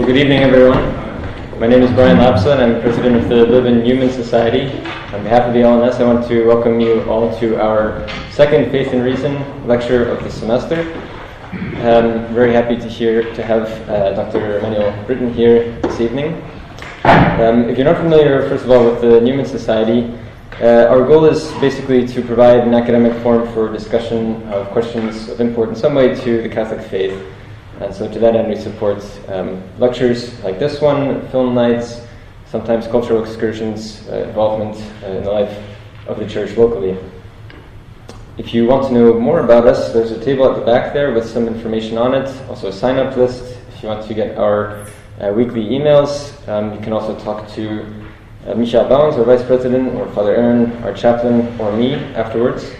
Good evening, everyone. My name is Brian Lapsa, and I'm president of the Leuven Newman Society. On behalf of the LNS, I want to welcome you all to our second Faith and Reason lecture of the semester. I'm very happy to have Dr. Emanuel Rutten here this evening. If you're not familiar, first of all, with the Newman Society, our goal is basically to provide an academic forum for discussion of questions of import in some way to the Catholic faith. And so to that end, we support lectures like this one, film nights, sometimes cultural excursions, involvement in the life of the church locally. If you want to know more about us, there's a table at the back there with some information on it, also a sign-up list. If you want to get our weekly emails, you can also talk to Michael Bounds, our vice president, or Father Aaron, our chaplain, or me afterwards.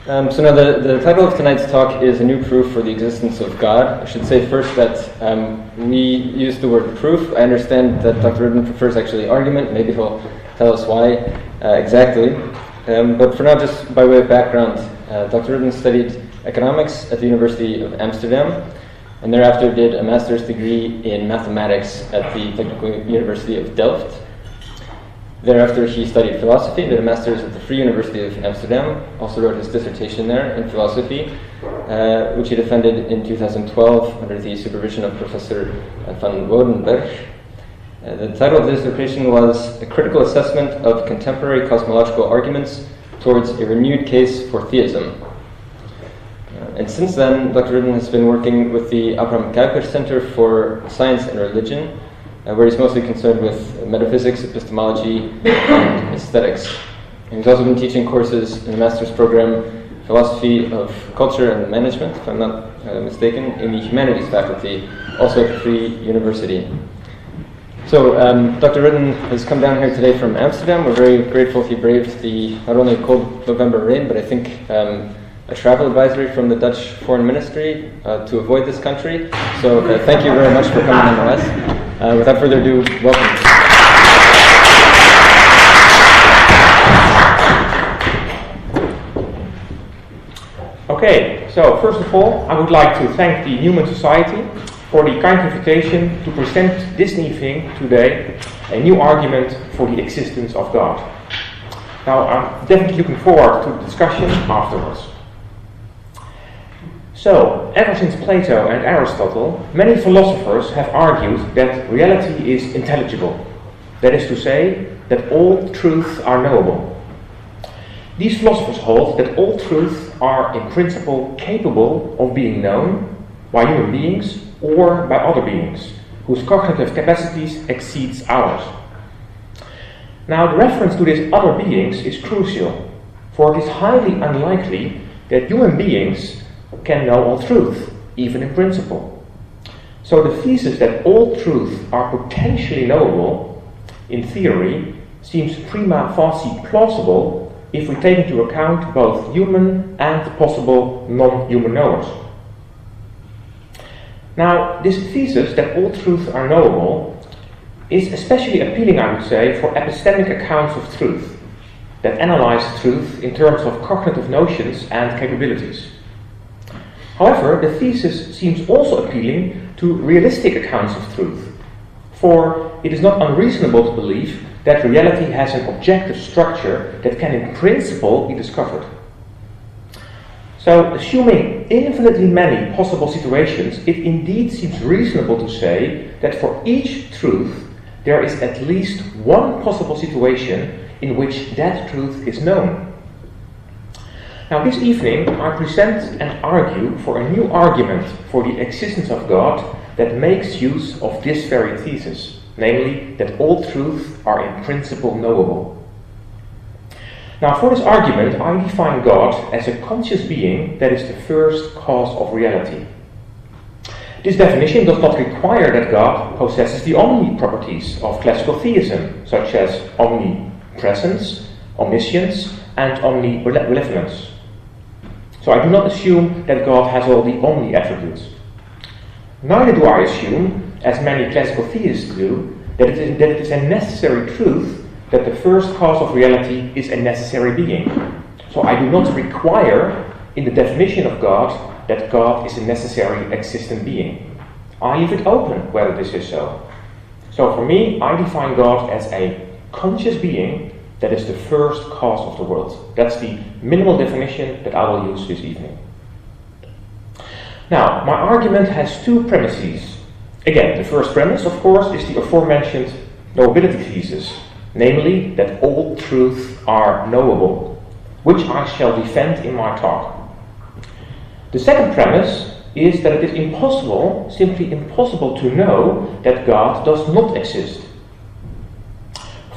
So now the title of tonight's talk is A New Proof for the Existence of God. I should say first that we use the word proof. I understand that Dr. Rutten prefers actually argument. Maybe he'll tell us why exactly. But for now, just by way of background, Dr. Rutten studied economics at the University of Amsterdam, and thereafter did a master's degree in mathematics at the Technical University of Delft. Thereafter, he studied philosophy, did a master's at the Free University of Amsterdam, also wrote his dissertation there in philosophy, which he defended in 2012 under the supervision of Professor van Wodenberg. The title of the dissertation was A Critical Assessment of Contemporary Cosmological Arguments Towards a Renewed Case for Theism. And since then, Dr. Rutten has been working with the Abraham Kuyper Center for Science and Religion, where he's mostly concerned with metaphysics, epistemology, and aesthetics. And he's also been teaching courses in the master's program, Philosophy of Culture and Management, if I'm not mistaken, in the Humanities faculty, also at the Free University. So Dr. Rutten has come down here today from Amsterdam. We're very grateful he braved the not only cold November rain, but I think a travel advisory from the Dutch Foreign Ministry to avoid this country. So thank you very much for coming nonetheless. Without further ado, welcome. Okay, so first of all, I would like to thank the Newman Society for the kind invitation to present this evening, today, a new argument for the existence of God. Now, I'm definitely looking forward to the discussion afterwards. So, ever since Plato and Aristotle, many philosophers have argued that reality is intelligible. That is to say, that all truths are knowable. These philosophers hold that all truths are in principle capable of being known by human beings or by other beings, whose cognitive capacities exceeds ours. Now, the reference to these other beings is crucial, for it is highly unlikely that human beings can know all truth, even in principle. So the thesis that all truths are potentially knowable, in theory, seems prima facie plausible if we take into account both human and possible non-human knowers. Now, this thesis that all truths are knowable is especially appealing, I would say, for epistemic accounts of truth that analyze truth in terms of cognitive notions and capabilities. However, the thesis seems also appealing to realistic accounts of truth, for it is not unreasonable to believe that reality has an objective structure that can in principle be discovered. So, assuming infinitely many possible situations, it indeed seems reasonable to say that for each truth there is at least one possible situation in which that truth is known. Now, this evening, I present and argue for a new argument for the existence of God that makes use of this very thesis, namely, that all truths are in principle knowable. Now, for this argument, I define God as a conscious being that is the first cause of reality. This definition does not require that God possesses the omni-properties of classical theism, such as omnipresence, omniscience, and omnibenevolence. So I do not assume that God has all the omni-attributes. Neither do I assume, as many classical theists do, that it is a necessary truth that the first cause of reality is a necessary being. So I do not require, in the definition of God, that God is a necessary existent being. I leave it open whether this is so. So for me, I define God as a conscious being that is the first cause of the world. That's the minimal definition that I will use this evening. Now, my argument has two premises. Again, the first premise, of course, is the aforementioned knowability thesis, namely that all truths are knowable, which I shall defend in my talk. The second premise is that it is impossible, simply impossible, to know that God does not exist.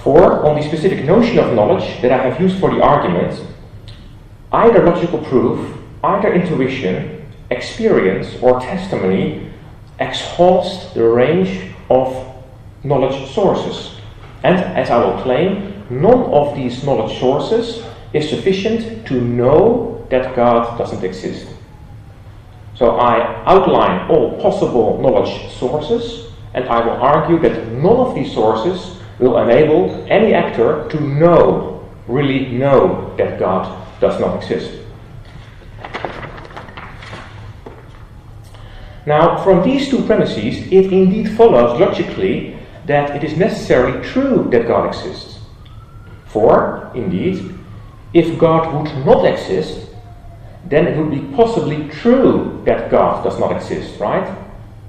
For, on the specific notion of knowledge that I have used for the argument, either logical proof, either intuition, experience, or testimony exhausts the range of knowledge sources. And, as I will claim, none of these knowledge sources is sufficient to know that God doesn't exist. So I outline all possible knowledge sources, and I will argue that none of these sources will enable any actor to know, really know, that God does not exist. Now, from these two premises, it indeed follows logically that it is necessarily true that God exists. For, indeed, if God would not exist, then it would be possibly true that God does not exist, right?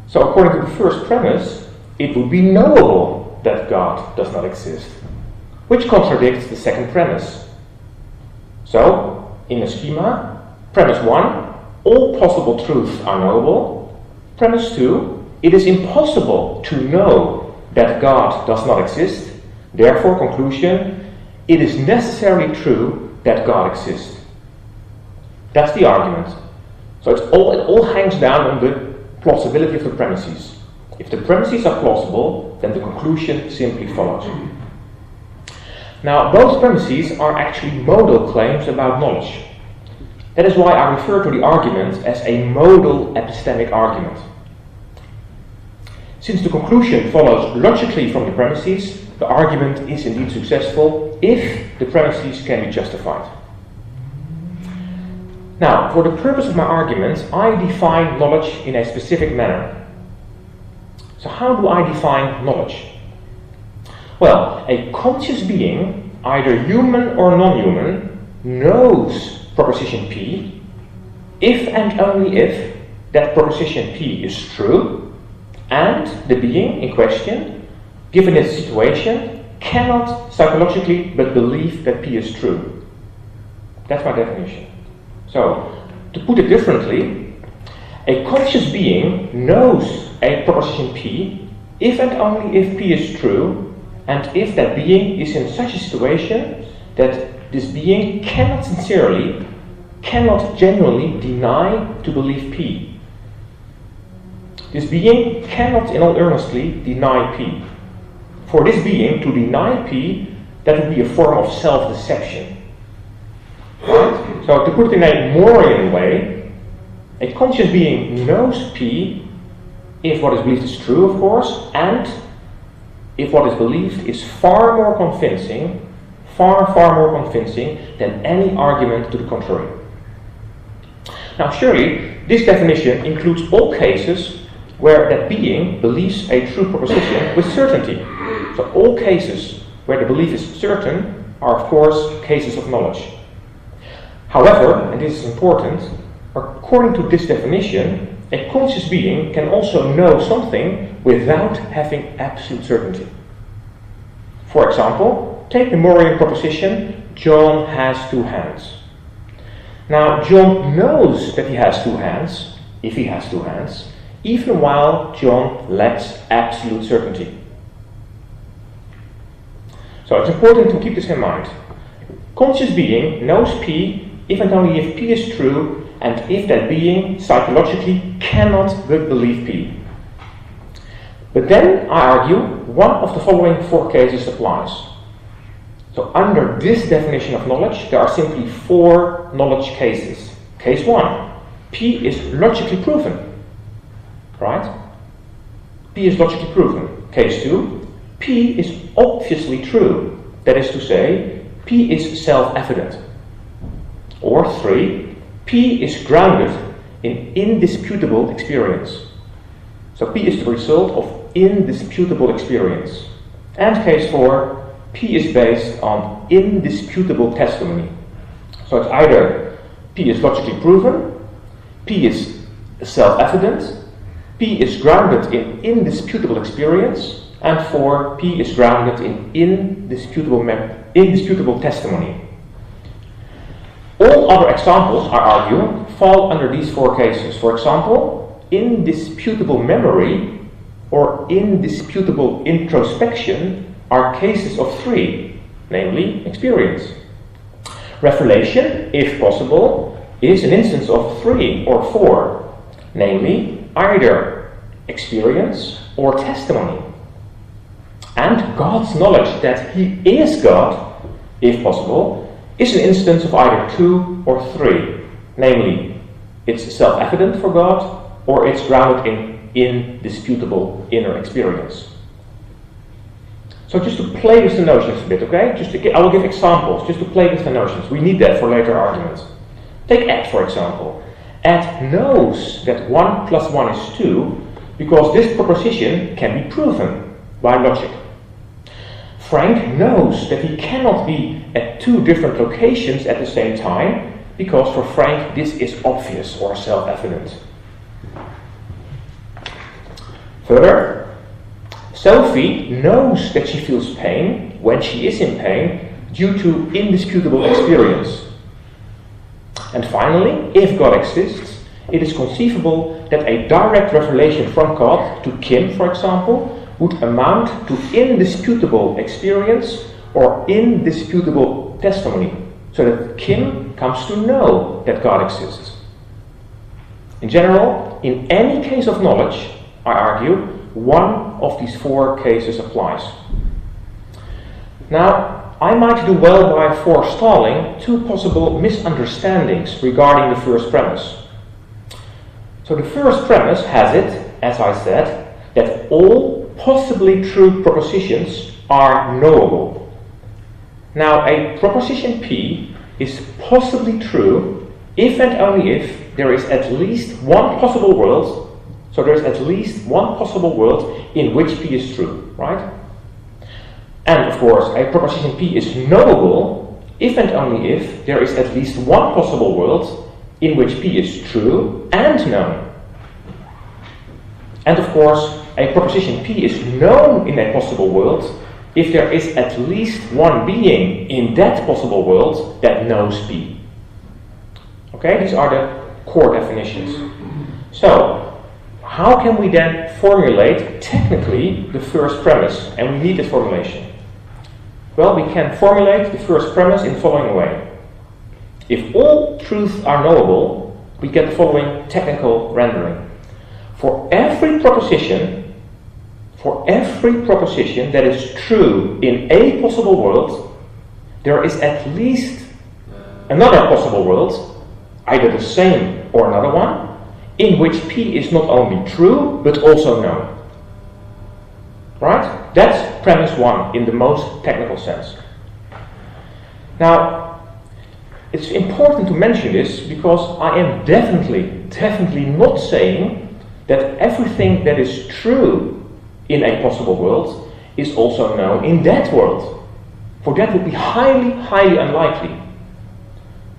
So according to the first premise, it would be knowable that God does not exist, which contradicts the second premise. So, in a schema, premise 1, all possible truths are knowable. Premise 2, it is impossible to know that God does not exist. Therefore, conclusion, it is necessarily true that God exists. That's the argument. So it all hangs down on the plausibility of the premises. If the premises are plausible, then the conclusion simply follows. Now, both premises are actually modal claims about knowledge. That is why I refer to the argument as a modal-epistemic argument. Since the conclusion follows logically from the premises, the argument is indeed successful if the premises can be justified. Now, for the purpose of my argument, I define knowledge in a specific manner. So how do I define knowledge? Well, a conscious being, either human or non-human, knows proposition P if and only if that proposition P is true and the being in question, given its situation, cannot psychologically but believe that P is true. That's my definition. So, to put it differently, a conscious being knows a proposition P if and only if P is true, and if that being is in such a situation that this being cannot genuinely deny to believe P. This being cannot in all earnestly deny P. For this being to deny P, that would be a form of self-deception. Right? So to put it in a Morean way, a conscious being knows P if what is believed is true, of course, and if what is believed is far more convincing than any argument to the contrary. Now surely, this definition includes all cases where that being believes a true proposition with certainty. So all cases where the belief is certain are of course cases of knowledge. However, and this is important, according to this definition, a conscious being can also know something without having absolute certainty. For example, take the Morean proposition, John has two hands. Now, John knows that he has two hands, if he has two hands, even while John lacks absolute certainty. So it's important to keep this in mind. Conscious being knows P if and only if P is true, and if that being psychologically cannot but believe P. But then, I argue, one of the following four cases applies. So under this definition of knowledge, there are simply four knowledge cases. Case 1, P is logically proven. Right? P is logically proven. Case 2, P is obviously true. That is to say, P is self-evident. Or 3, P is grounded in indisputable experience. So P is the result of indisputable experience. And case 4, P is based on indisputable testimony. So it's either P is logically proven, P is self-evident, P is grounded in indisputable experience, and 4, P is grounded in indisputable testimony. All other examples, I argue, fall under these 4 cases. For example, indisputable memory or indisputable introspection are cases of 3, namely experience. Revelation, if possible, is an instance of 3 or 4, namely either experience or testimony. And God's knowledge that He is God, if possible, is an instance of either 2 or 3, namely it's self-evident for God or it's grounded in indisputable inner experience. So just to play with the notions a bit, okay? I will give examples just to play with the notions. We need that for later arguments. Take Ed, for example. Ed knows that 1 plus 1 is 2 because this proposition can be proven by logic. Frank knows that he cannot be at 2 different locations at the same time because for Frank this is obvious or self-evident. Further, Sophie knows that she feels pain when she is in pain due to indisputable experience. And finally, if God exists, it is conceivable that a direct revelation from God to Kim, for example, would amount to indisputable experience or indisputable testimony, so that Kim comes to know that God exists. In general, in any case of knowledge, I argue, one of these 4 cases applies. Now, I might do well by forestalling 2 possible misunderstandings regarding the first premise. So the first premise has it, as I said, that all possibly true propositions are knowable. Now, a proposition P is possibly true if and only if there is at least one possible world, so there is at least one possible world in which P is true, right? And of course, a proposition P is knowable if and only if there is at least one possible world in which P is true and known. And of course, a proposition P is known in a possible world if there is at least one being in that possible world that knows P. Okay, these are the core definitions. So, how can we then formulate technically the first premise? And we need this formulation. Well, we can formulate the first premise in the following way. If all truths are knowable, we get the following technical rendering. For every proposition that is true in a possible world, there is at least another possible world, either the same or another one, in which P is not only true, but also known. Right? That's premise 1 in the most technical sense. Now, it's important to mention this because I am definitely not saying that everything that is true in a possible world is also known in that world. For that would be highly unlikely.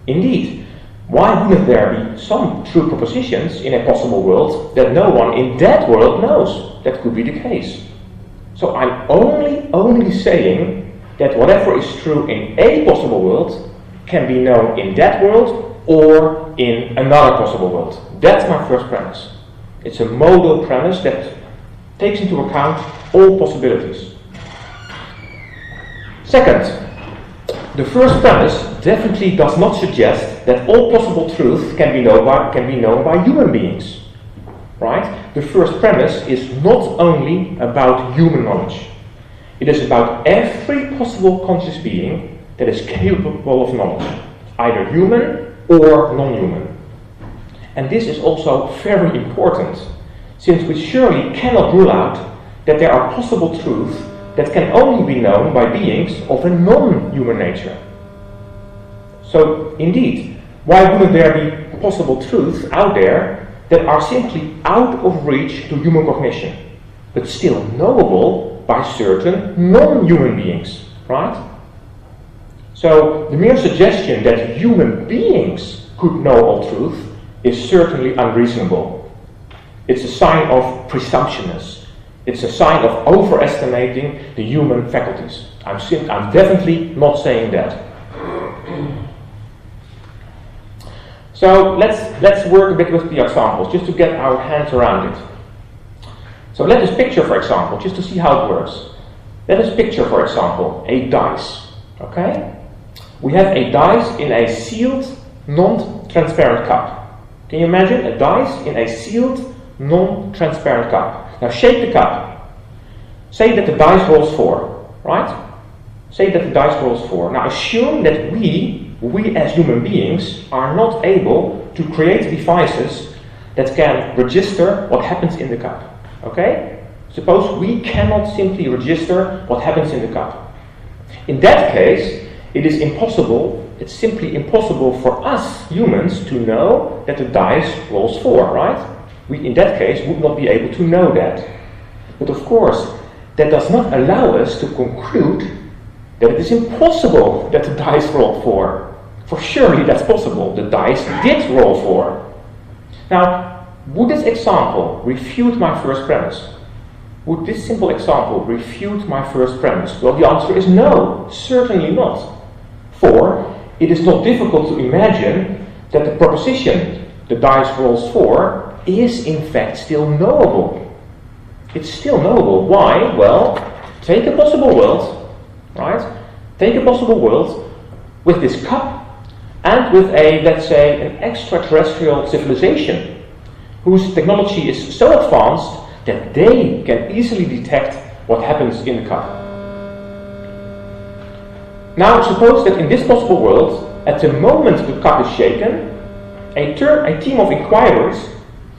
Indeed, why wouldn't there be some true propositions in a possible world that no one in that world knows? That could be the case. So I'm only saying that whatever is true in a possible world can be known in that world or in another possible world. That's my first premise. It's a modal premise that takes into account all possibilities. Second, the first premise definitely does not suggest that all possible truths can be known by human beings. Right? The first premise is not only about human knowledge. It is about every possible conscious being that is capable of knowledge, either human or non-human. And this is also very important, since we surely cannot rule out that there are possible truths that can only be known by beings of a non-human nature. So, indeed, why wouldn't there be possible truths out there that are simply out of reach to human cognition, but still knowable by certain non-human beings, right? So the mere suggestion that human beings could know all truth is certainly unreasonable. It's a sign of presumptuousness. It's a sign of overestimating the human faculties. I'm definitely not saying that. So let's work a bit with the examples, just to get our hands around it. So let us picture, for example, just to see how it works. Let us picture, for example, a dice. Okay? We have a dice in a sealed, non-transparent cup. Can you imagine a dice in a sealed, non-transparent cup? Now shake the cup. Say that the dice rolls 4, right? Say that the dice rolls 4. Now assume that we as human beings are not able to create devices that can register what happens in the cup. Okay? Suppose we cannot simply register what happens in the cup. In that case, it is impossible, it's simply impossible for us humans to know that the dice rolls 4, right? We, in that case, would not be able to know that. But of course, that does not allow us to conclude that it is impossible that the dice rolled 4. For surely that's possible. The dice did roll 4. Now, would this example refute my first premise? Would this simple example refute my first premise? Well, the answer is no, certainly not. For it is not difficult to imagine that the proposition, the dice rolls 4, is in fact still knowable. It's still knowable. Why? Well, take a possible world, right? Take a possible world with this cup and with a, let's say, an extraterrestrial civilization whose technology is so advanced that they can easily detect what happens in the cup. Now, suppose that in this possible world, at the moment the cup is shaken, a team of inquirers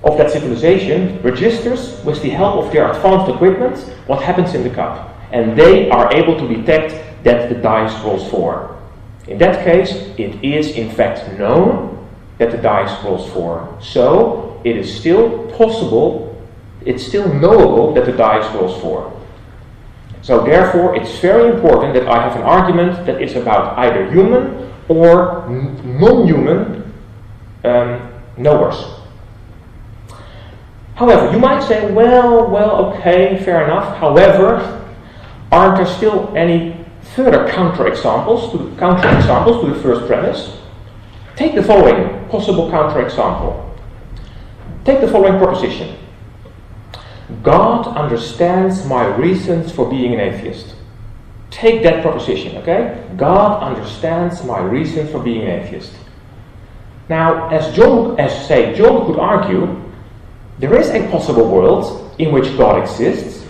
of that civilization registers, with the help of their advanced equipment, what happens in the cup. And they are able to detect that the dice rolls 4. In that case, it is in fact known that the dice rolls 4. So, it is still possible, it's still knowable that the dice rolls 4. So therefore, it's very important that I have an argument that is about either human or non-human knowers. However, you might say, well, okay, fair enough. However, aren't there still any further counterexamples to the first premise? Take the following possible counterexample. Take the following proposition. God understands my reasons for being an atheist. Take that proposition, okay? God understands my reasons for being an atheist. Now, as John could argue, there is a possible world in which God exists,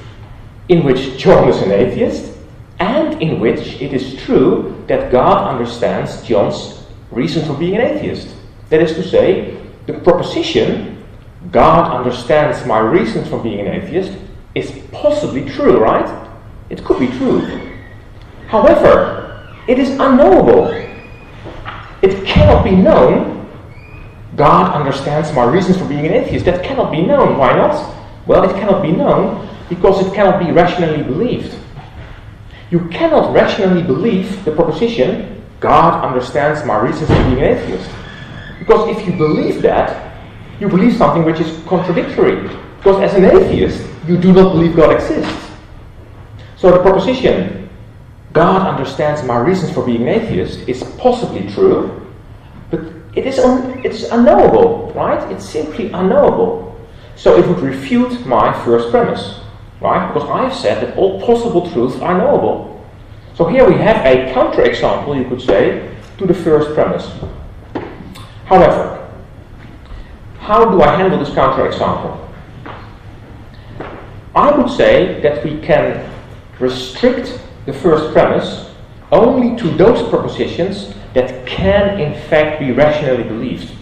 in which John is an atheist, and in which it is true that God understands John's reason for being an atheist. That is to say, the proposition, God understands my reasons for being an atheist, is possibly true, right? It could be true. However, it is unknowable. It cannot be known. God understands my reasons for being an atheist. That cannot be known. Why not? Well, it cannot be known because it cannot be rationally believed. You cannot rationally believe the proposition, God understands my reasons for being an atheist. Because if you believe that, you believe something which is contradictory. Because as an atheist, you do not believe God exists. So the proposition, God understands my reasons for being an atheist, is possibly true, but it's unknowable, right? It's simply unknowable. So it would refute my first premise, right? Because I have said that all possible truths are knowable. So here we have a counterexample, you could say, to the first premise. However, how do I handle this counterexample? I would say that we can restrict the first premise only to those propositions that can in fact be rationally believed.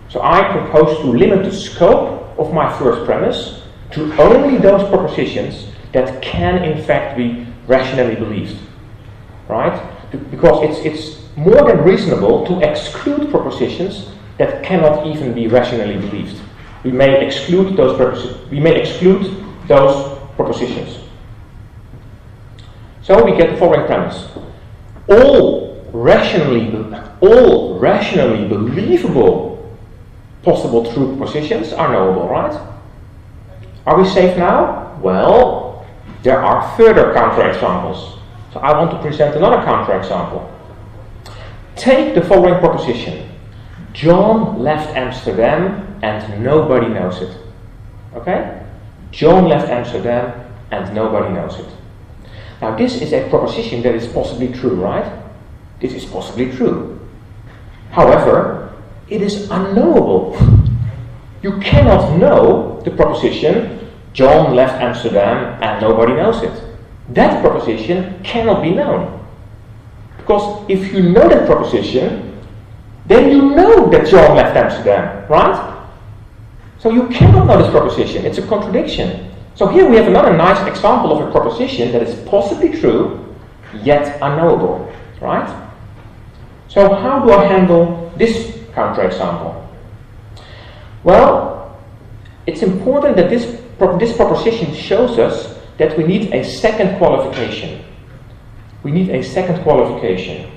So I propose to limit the scope of my first premise to only those propositions that can in fact be rationally believed. Right? Because it's more than reasonable to exclude propositions that cannot even be rationally believed. we may exclude those propositions. So we get the following premise. All rationally believable possible true propositions are knowable, right? Are we safe now? Well, there are further counterexamples. So I want to present another counterexample. Take the following proposition. John left Amsterdam and nobody knows it. Okay? John left Amsterdam and nobody knows it. Now this is a proposition that is possibly true, right? This is possibly true. However, it is unknowable. You cannot know the proposition, John left Amsterdam and nobody knows it. That proposition cannot be known. Because if you know that proposition, then you know that John left Amsterdam, right? So you cannot know this proposition. It's a contradiction. So here we have another nice example of a proposition that is possibly true, yet unknowable, right? So how do I handle this counterexample? Well, it's important that this proposition shows us that we need a second qualification. We need a second qualification.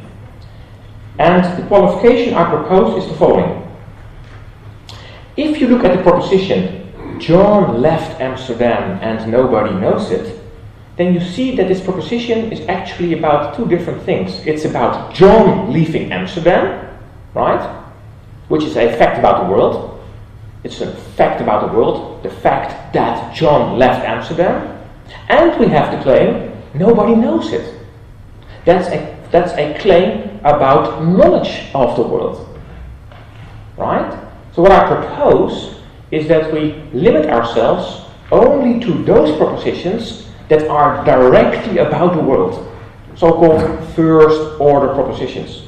And the qualification I propose is the following. If you look at the proposition, John left Amsterdam and nobody knows it, then you see that this proposition is actually about two different things. It's about John leaving Amsterdam, right? Which is a fact about the world. It's a fact about the world, the fact that John left Amsterdam. And we have the claim, nobody knows it. That's a claim about knowledge of the world. Right? So what I propose is that we limit ourselves only to those propositions that are directly about the world. So-called first-order propositions.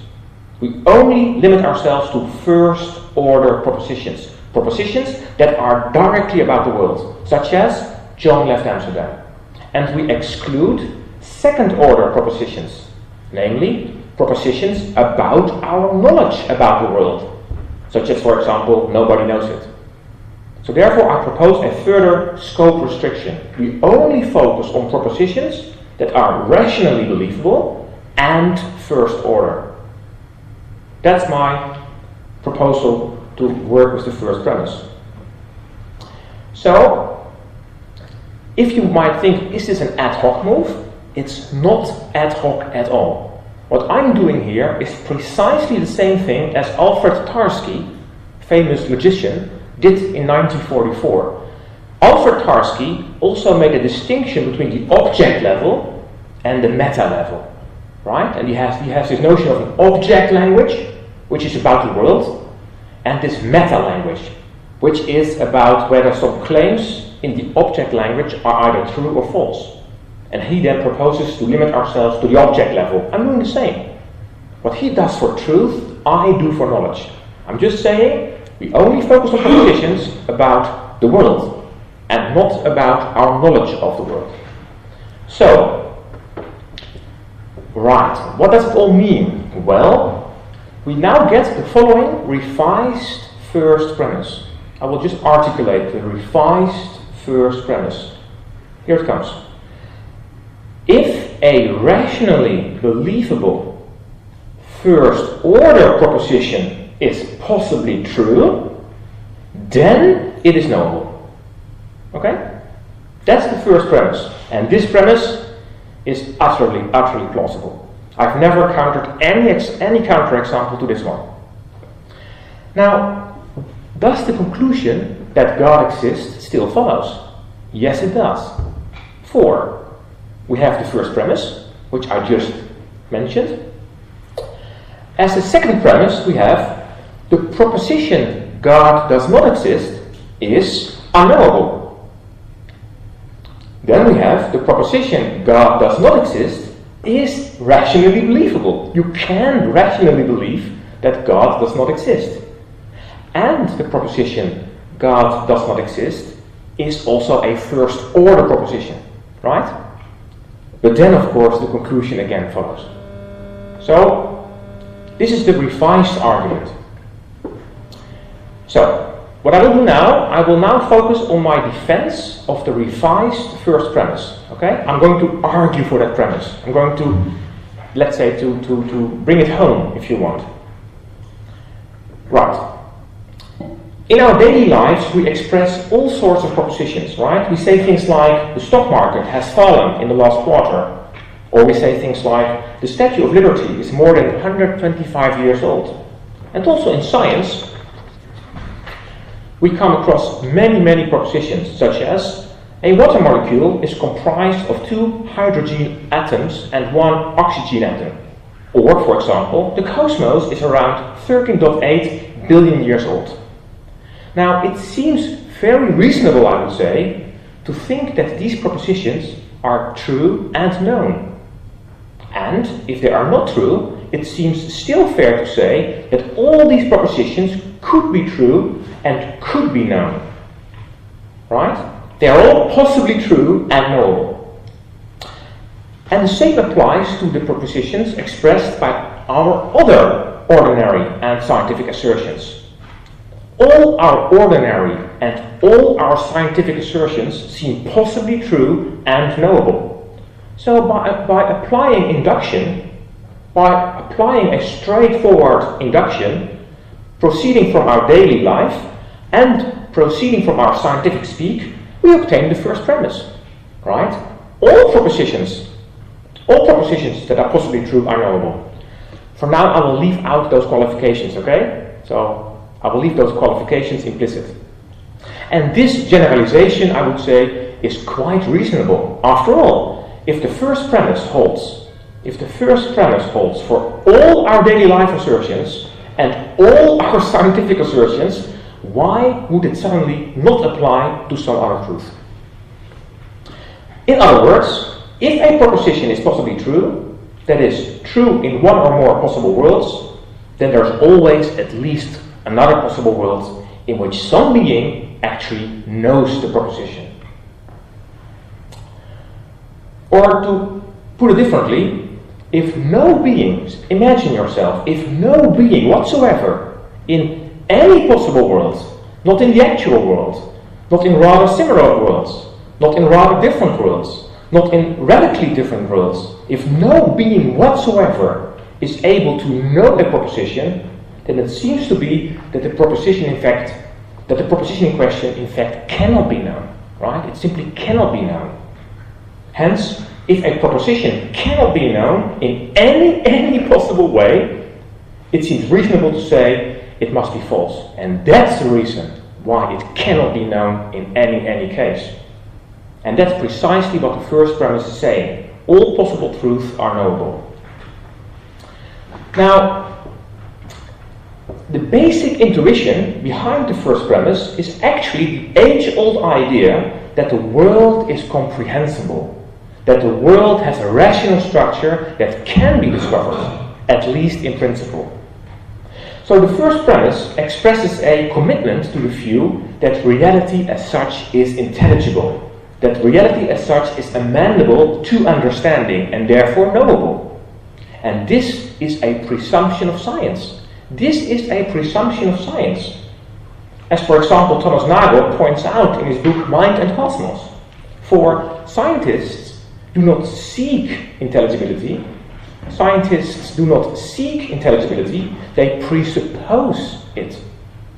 We only limit ourselves to first-order propositions. Propositions that are directly about the world, such as John left Amsterdam. And we exclude second-order propositions, namely propositions about our knowledge about the world, such as, for example, nobody knows it. So therefore I propose a further scope restriction. We only focus on propositions that are rationally believable and first order. That's my proposal to work with the first premise. So, if you might think, is this an ad hoc move? It's not ad hoc at all. What I'm doing here is precisely the same thing as Alfred Tarski, famous logician, did in 1944. Alfred Tarski also made a distinction between the object level and the meta level, right? And he has this notion of an object language, which is about the world, and this meta language, which is about whether some claims in the object language are either true or false. And he then proposes to limit ourselves to the object level. I'm doing the same. What he does for truth, I do for knowledge. I'm just saying we only focus on propositions about the world and not about our knowledge of the world. So, right, what does it all mean? Well, we now get the following revised first premise. I will just articulate the revised first premise. Here it comes. If a rationally believable first order proposition is possibly true, then it is knowable. Okay? That's the first premise. And this premise is utterly plausible. I've never countered any counterexample to this one. Now, does the conclusion that God exists still follows? Yes, it does. For we have the first premise, which I just mentioned. As the second premise, we have the proposition God does not exist is unknowable. Then we have the proposition God does not exist is rationally believable. You can rationally believe that God does not exist. And the proposition God does not exist is also a first order proposition, right? But then, of course, the conclusion again follows. So, this is the revised argument. So, What I will do now, I will now focus on my defense of the revised first premise. Okay? I'm going to argue for that premise. I'm going to, let's say, to bring it home, if you want. Right. In our daily lives, we express all sorts of propositions, right? We say things like, the stock market has fallen in the last quarter. Or we say things like, the Statue of Liberty is more than 125 years old. And also in science, we come across many propositions, such as, a water molecule is comprised of 2 hydrogen atoms and 1 oxygen atom. Or, for example, the cosmos is around 13.8 billion years old. Now, it seems very reasonable, I would say, to think that these propositions are true and known. And, if they are not true, it seems still fair to say that all these propositions could be true and could be known. Right? They are all possibly true and knowable. And the same applies to the propositions expressed by our other ordinary and scientific assertions. All our ordinary and all our scientific assertions seem possibly true and knowable. So by applying induction, by applying a straightforward induction, proceeding from our daily life and proceeding from our scientific speak, we obtain the first premise, right? All propositions that are possibly true are knowable. For now, I will leave out those qualifications, okay? So, I will leave those qualifications implicit. And this generalization, I would say, is quite reasonable. After all, if the first premise holds for all our daily life assertions and all our scientific assertions, why would it suddenly not apply to some other truth? In other words, if a proposition is possibly true, that is, true in one or more possible worlds, then there's always at least another possible world in which some being actually knows the proposition. Or to put it differently, if no being, imagine yourself, if no being whatsoever in any possible world, not in the actual world, not in rather similar worlds, not in rather different worlds, not in radically different worlds, if no being whatsoever is able to know a proposition, then it seems to be that the proposition in question in fact cannot be known, right? It simply cannot be known. Hence, if a proposition cannot be known in any possible way, it seems reasonable to say it must be false. And that's the reason why it cannot be known in any case. And that's precisely what the first premise is saying. All possible truths are knowable. Now, the basic intuition behind the first premise is actually the age-old idea that the world is comprehensible, that the world has a rational structure that can be discovered, at least in principle. So the first premise expresses a commitment to the view that reality as such is intelligible, that reality as such is amendable to understanding and therefore knowable. And this is a presumption of science. This is a presumption of science. As for example Thomas Nagel points out in his book Mind and Cosmos. For scientists do not seek intelligibility. Scientists do not seek intelligibility, they presuppose it.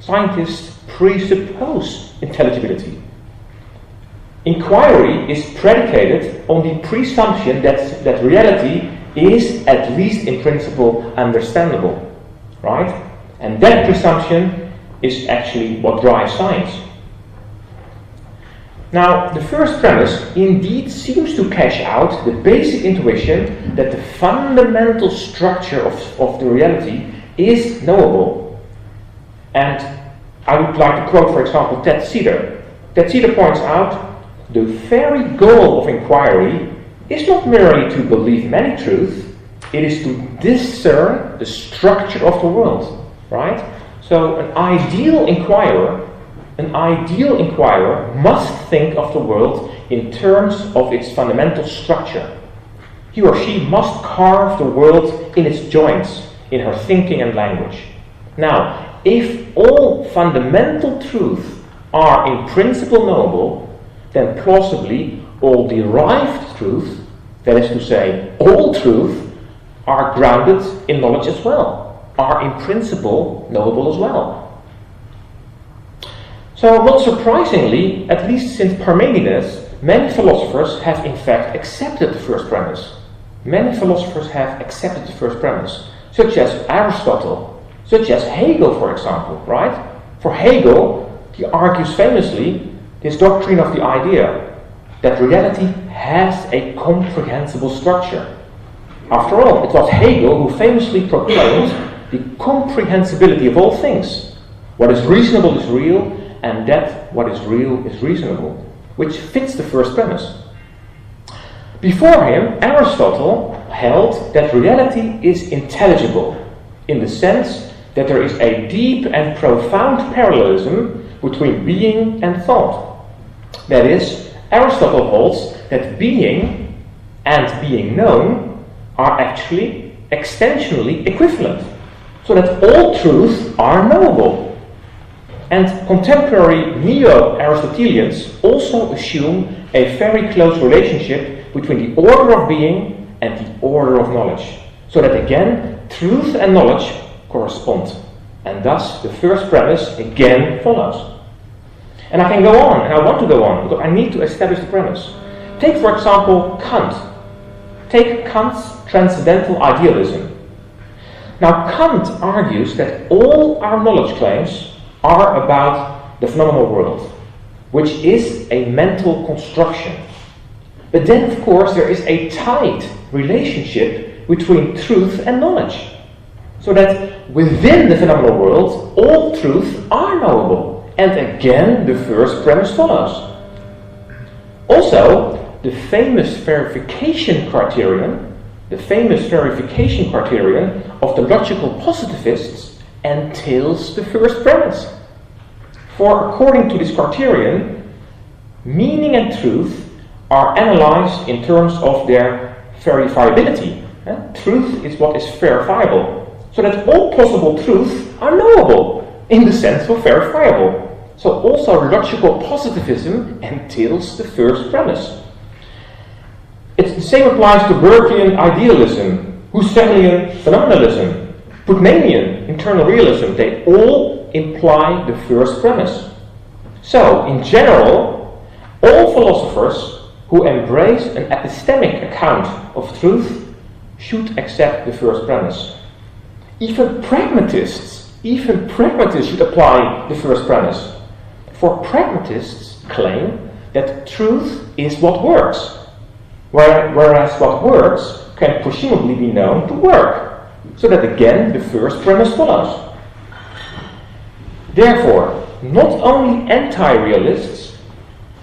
Scientists presuppose intelligibility. Inquiry is predicated on the presumption that reality is, at least in principle, understandable. Right? And that presumption is actually what drives science. Now, the first premise indeed seems to cash out the basic intuition that the fundamental structure of the reality is knowable. And I would like to quote, for example, Ted Cedar. Ted Cedar points out, the very goal of inquiry is not merely to believe many truths, it is to discern the structure of the world. Right? So an ideal inquirer must think of the world in terms of its fundamental structure. He or she must carve the world in its joints, in her thinking and language. Now, if all fundamental truths are in principle knowable, then plausibly all derived truths, that is to say, all truths, are grounded in knowledge as well, are in principle knowable as well. So, not surprisingly, at least since Parmenides, many philosophers have in fact accepted the first premise. Many philosophers have accepted the first premise, such as Aristotle, such as Hegel, for example, right? For Hegel, he argues famously his doctrine of the idea that reality has a comprehensible structure. After all, it was Hegel who famously proclaimed the comprehensibility of all things. What is reasonable is real, and that what is real is reasonable, which fits the first premise. Before him, Aristotle held that reality is intelligible, in the sense that there is a deep and profound parallelism between being and thought. That is, Aristotle holds that being and being known are actually extensionally equivalent, so that all truths are knowable. And contemporary neo-Aristotelians also assume a very close relationship between the order of being and the order of knowledge, so that again, truth and knowledge correspond, and thus the first premise again follows. And I can go on, and I want to go on, because I need to establish the premise. Take, for example, Kant. Take Kant's transcendental idealism. Now, Kant argues that all our knowledge claims are about the phenomenal world, which is a mental construction. But then, of course, there is a tight relationship between truth and knowledge, so that within the phenomenal world, all truths are knowable. And again, the first premise follows. Also, the famous verification criterion of the logical positivists entails the first premise. For according to this criterion, meaning and truth are analyzed in terms of their verifiability. Truth is what is verifiable, so that all possible truths are knowable in the sense of verifiable. So also logical positivism entails the first premise. The same applies to Burkean idealism, Husserlian phenomenalism, Putnamian internal realism. They all imply the first premise. So, in general, all philosophers who embrace an epistemic account of truth should accept the first premise. Even pragmatists should apply the first premise. For pragmatists claim that truth is what works, whereas what works can presumably be known to work, so that again the first premise follows. Therefore, not only anti-realists,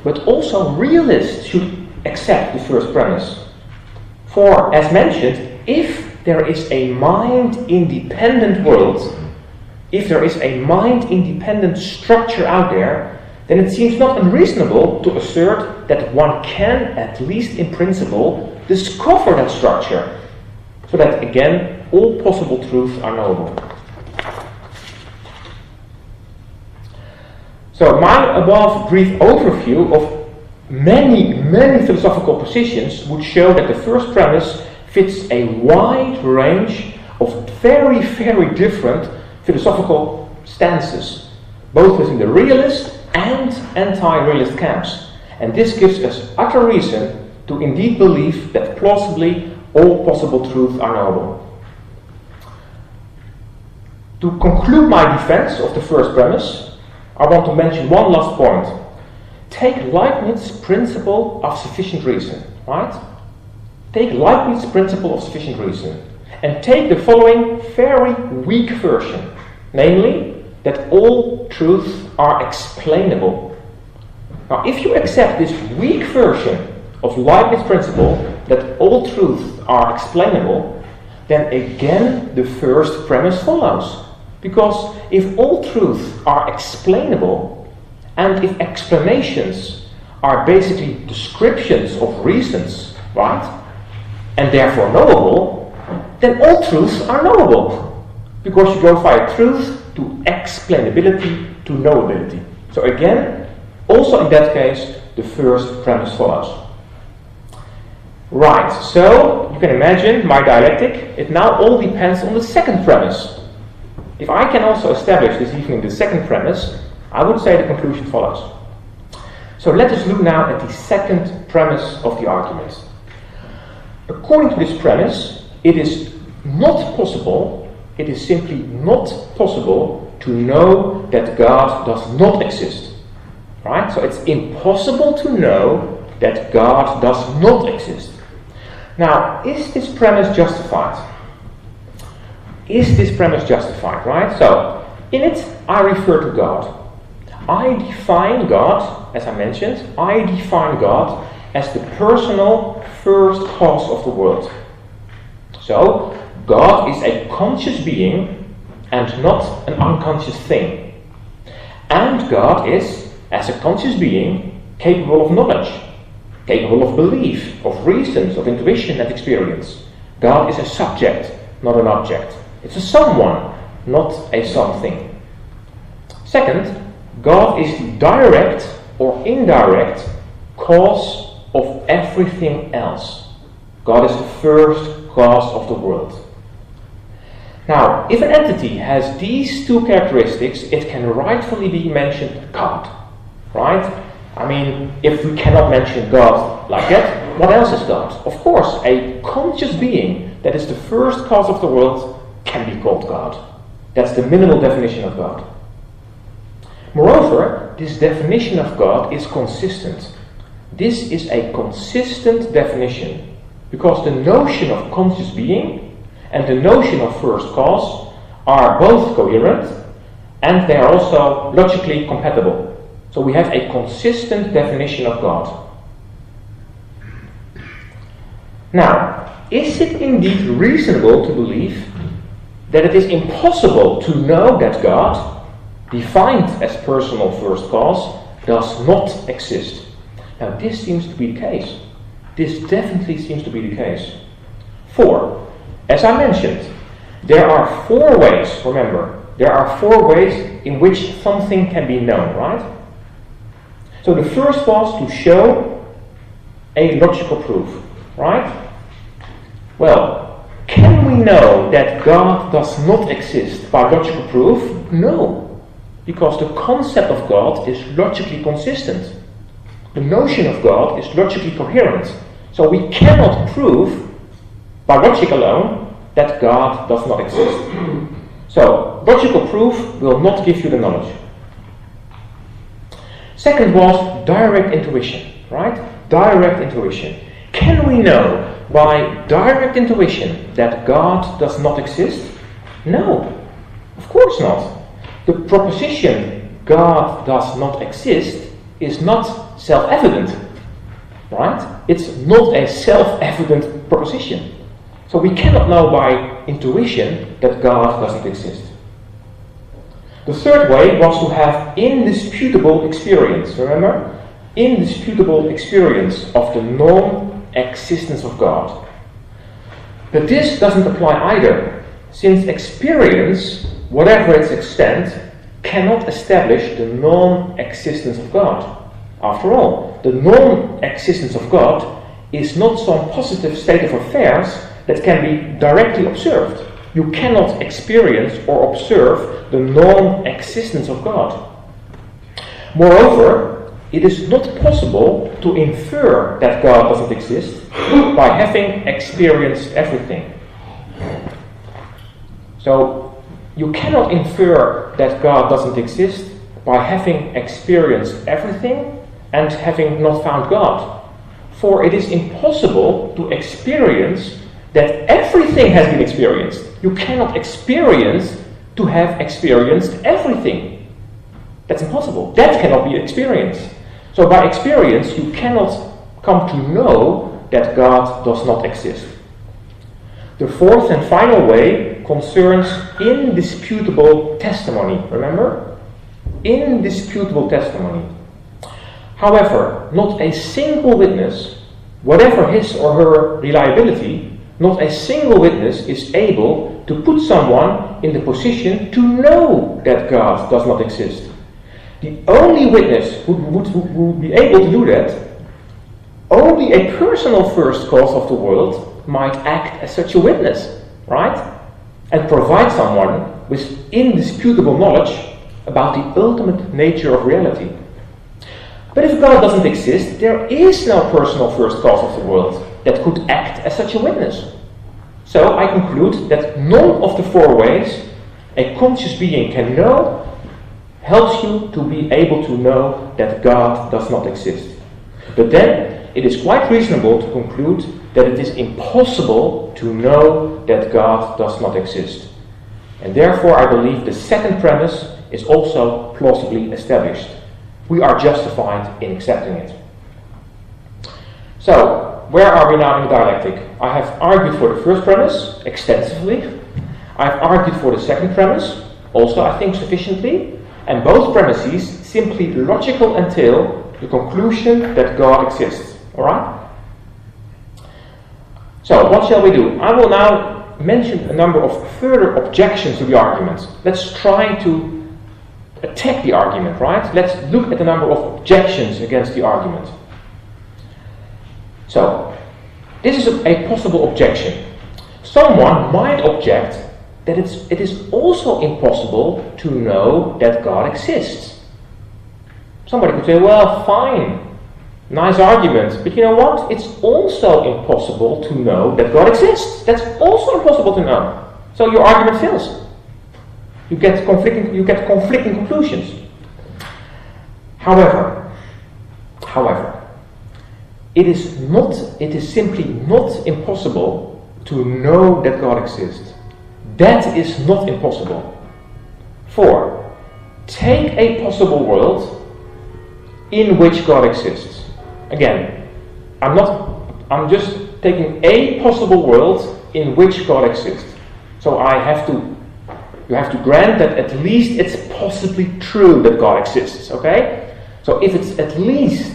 but also realists should accept the first premise. For, as mentioned, if there is a mind-independent world, if there is a mind-independent structure out there, then it seems not unreasonable to assert that one can, at least in principle, discover that structure, so that again, all possible truths are knowable. So my above brief overview of many philosophical positions would show that the first premise fits a wide range of very different philosophical stances, both within the realist and anti-realist camps. And this gives us utter reason to indeed believe that plausibly all possible truths are knowable. To conclude my defense of the first premise, I want to mention one last point. Take Leibniz's principle of sufficient reason, right? Take Leibniz's principle of sufficient reason, and take the following very weak version, namely, that all truths are explainable. Now, if you accept this weak version of Leibniz's principle, that all truths are explainable, then again the first premise follows. Because if all truths are explainable, and if explanations are basically descriptions of reasons, right, and therefore knowable, then all truths are knowable. Because you go via truth explainability to knowability. So again, also in that case, the first premise follows. Right, so you can imagine my dialectic, it now all depends on the second premise. If I can also establish this evening the second premise, I would say the conclusion follows. So let us look now at the second premise of the argument. According to this premise, it is not possible, it is simply not possible to know that God does not exist. Right? So it's impossible to know that God does not exist. Now, is this premise justified? Is this premise justified, right? So, in it, I refer to God. I define God, as I mentioned, I define God as the personal first cause of the world. So, God is a conscious being and not an unconscious thing. And God is, as a conscious being, capable of knowledge, capable of belief, of reasons, of intuition and experience. God is a subject, not an object. It's a someone, not a something. Second, God is the direct or indirect cause of everything else. God is the first cause of the world. Now, if an entity has these two characteristics, it can rightfully be mentioned God. Right? I mean, if we cannot mention God like that, what else is God? Of course, a conscious being that is the first cause of the world can be called God. That's the minimal definition of God. Moreover, this definition of God is consistent. This is a consistent definition because the notion of conscious being and the notion of first cause are both coherent and they are also logically compatible. So we have a consistent definition of God. Now, is it indeed reasonable to believe that it is impossible to know that God, defined as personal first cause, does not exist? Now, this seems to be the case. This definitely seems to be the case. For, as I mentioned, there are four ways, remember, there are four ways in which something can be known, right? So the first was to show a logical proof, right? Well, can we know that God does not exist by logical proof? No, because the concept of God is logically consistent. The notion of God is logically coherent. So we cannot prove by logic alone that God does not exist. So logical proof will not give you the knowledge. Second was direct intuition, right? Direct intuition. Can we know by direct intuition that God does not exist? No, of course not. The proposition God does not exist is not self-evident, right? It's not a self-evident proposition. So we cannot know by intuition that God doesn't exist. The third way was to have indisputable experience, remember? Indisputable experience of the non-existence of God. But this doesn't apply either, since experience, whatever its extent, cannot establish the non-existence of God. After all, the non-existence of God is not some positive state of affairs that can be directly observed. You cannot experience or observe the non-existence of God. Moreover, it is not possible to infer that God doesn't exist by having experienced everything. So, you cannot infer that God doesn't exist by having experienced everything and having not found God. For it is impossible to experience that everything has been experienced. You cannot experience to have experienced everything. That's impossible. That cannot be experienced. So by experience, you cannot come to know that God does not exist. The fourth and final way concerns indisputable testimony. Remember? Indisputable testimony. However, not a single witness, whatever his or her reliability, not a single witness is able to put someone in the position to know that God does not exist. The only witness who would be able to do that, only a personal first cause of the world might act as such a witness, right? And provide someone with indisputable knowledge about the ultimate nature of reality. But if God doesn't exist, there is no personal first cause of the world that could act as such a witness. So I conclude that none of the four ways a conscious being can know helps you to be able to know that God does not exist. But then it is quite reasonable to conclude that it is impossible to know that God does not exist. And therefore I believe the second premise is also plausibly established. We are justified in accepting it. So, where are we now in the dialectic? I have argued for the first premise extensively. I've argued for the second premise, also I think sufficiently. And both premises simply logical entail the conclusion that God exists. Alright? So, what shall we do? I will now mention a number of further objections to the argument. Let's try to attack the argument, right? Let's look at the number of objections against the argument. So, this is a possible objection. Someone might object that it is also impossible to know that God exists. Somebody could say, well, fine, nice argument, but you know what? It's also impossible to know that God exists. That's also impossible to know. So your argument fails. You get conflicting conclusions. However, it is simply not impossible to know that God exists. That is not impossible. For, take a possible world in which God exists. Again, I'm just taking a possible world in which God exists. So you have to grant that at least it's possibly true that God exists, okay? So if it's at least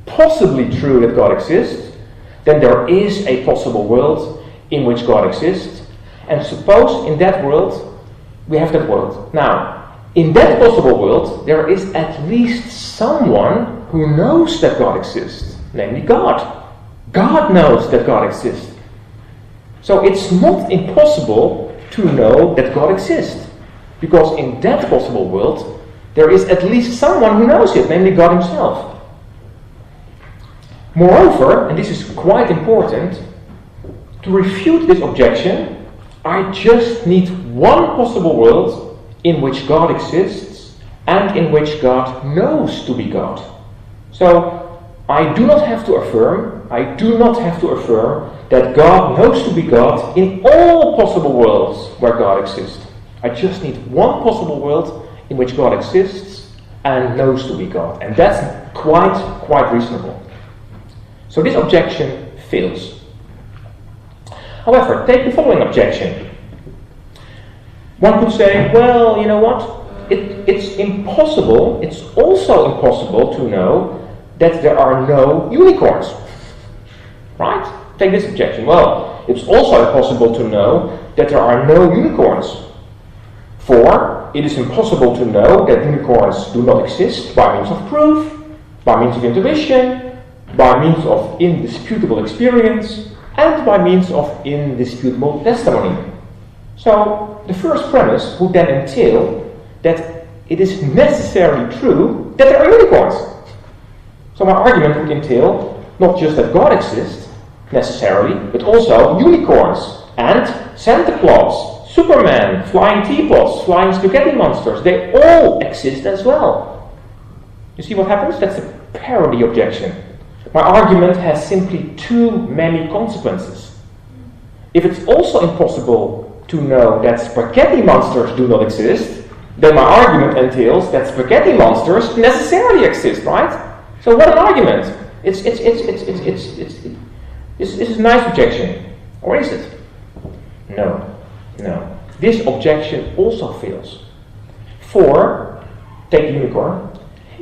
possibly true that God exists, then there is a possible world in which God exists. And suppose in that world, we have that world. Now, in that possible world, there is at least someone who knows that God exists, namely God. God knows that God exists. So it's not impossible to know that God exists, because in that possible world, there is at least someone who knows it, namely God himself. Moreover, and this is quite important, to refute this objection, I just need one possible world in which God exists and in which God knows to be God. So, I do not have to affirm that God knows to be God in all possible worlds where God exists. I just need one possible world in which God exists and knows to be God. And that's quite reasonable. So this objection fails. However, take the following objection. One could say, well, you know what? It's also impossible to know that there are no unicorns. Right? Take this objection. Well, it's also impossible to know that there are no unicorns. For it is impossible to know that unicorns do not exist by means of proof, by means of intuition, by means of indisputable experience, and by means of indisputable testimony. So, the first premise would then entail that it is necessarily true that there are unicorns. So my argument would entail not just that God exists, necessarily, but also unicorns and Santa Claus, Superman, flying teapots, flying spaghetti monsters. They all exist as well. You see what happens? That's a parody objection. My argument has simply too many consequences. If it's also impossible to know that spaghetti monsters do not exist, then my argument entails that spaghetti monsters necessarily exist, right? So what an argument! This is a nice objection, or is it? No. This objection also fails. For, take the unicorn,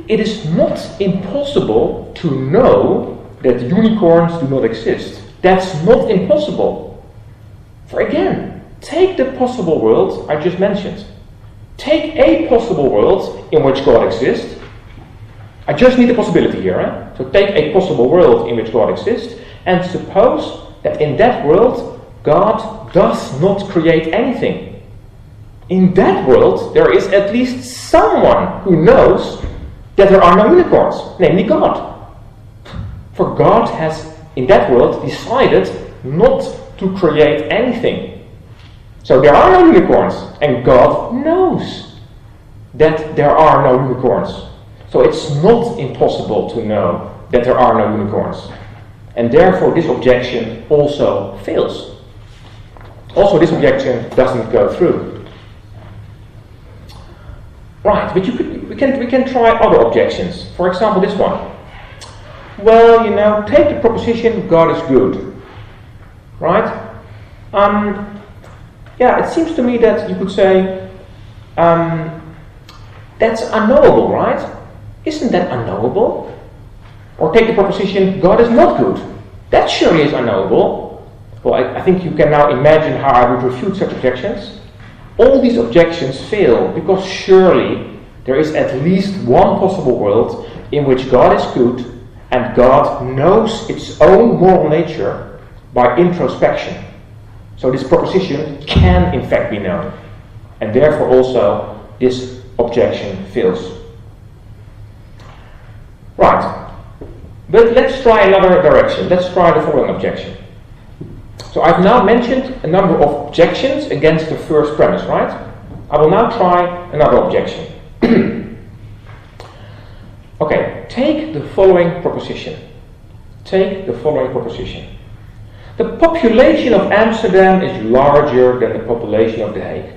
it is not impossible to know that unicorns do not exist. That's not impossible. For again, take the possible world I just mentioned. Take a possible world in which God exists. I just need a possibility here. So take a possible world in which God exists, and suppose that in that world God does not create anything. In that world there is at least someone who knows that there are no unicorns, namely God. For God has in that world decided not to create anything. So there are no unicorns, and God knows that there are no unicorns. So it's not impossible to know that there are no unicorns. And therefore this objection also fails. Also this objection doesn't go through. Right, but we can try other objections. For example, this one. Well, take the proposition God is good. Right? It seems to me that you could say that's unknowable, right? Isn't that unknowable? Or take the proposition God is not good. That surely is unknowable. Well, I think you can now imagine how I would refute such objections. All these objections fail because surely there is at least one possible world in which God is good and God knows its own moral nature by introspection. So this proposition can in fact be known. And therefore also this objection fails. Right. But let's try another direction. Let's try the following objection. So I've now mentioned a number of objections against the first premise, right? I will now try another objection. Okay, take the following proposition. Take the following proposition. The population of Amsterdam is larger than the population of The Hague.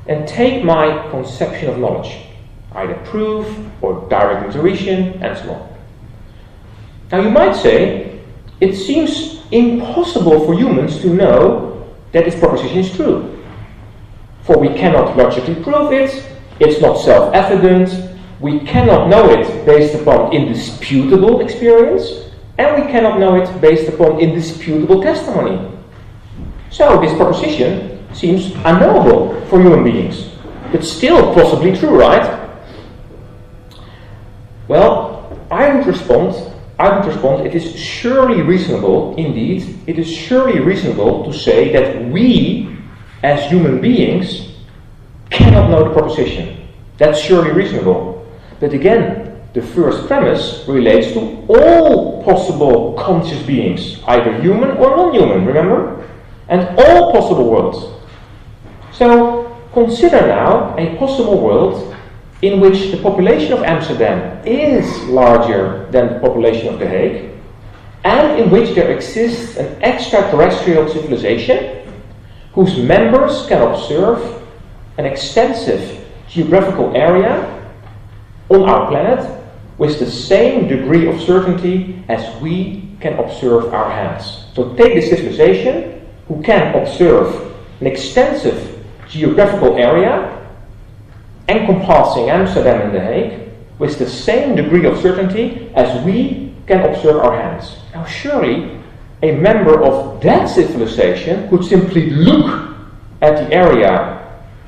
And take my conception of knowledge, either proof or direct intuition, and so on. Now you might say, it seems impossible for humans to know that this proposition is true. For we cannot logically prove it, it's not self-evident, we cannot know it based upon indisputable experience, and we cannot know it based upon indisputable testimony. So this proposition seems unknowable for human beings, but still possibly true, right? Well, I would respond, it is surely reasonable, indeed, it is surely reasonable to say that we, as human beings, cannot know the proposition. That's surely reasonable. But again, the first premise relates to all possible conscious beings, either human or non-human, remember? And all possible worlds. So, consider now a possible world in which the population of Amsterdam is larger than the population of The Hague, and in which there exists an extraterrestrial civilization whose members can observe an extensive geographical area on our planet with the same degree of certainty as we can observe our hands. So take this civilization who can observe an extensive geographical area encompassing Amsterdam and The Hague with the same degree of certainty as we can observe our hands. Now surely a member of that civilization could simply look at the area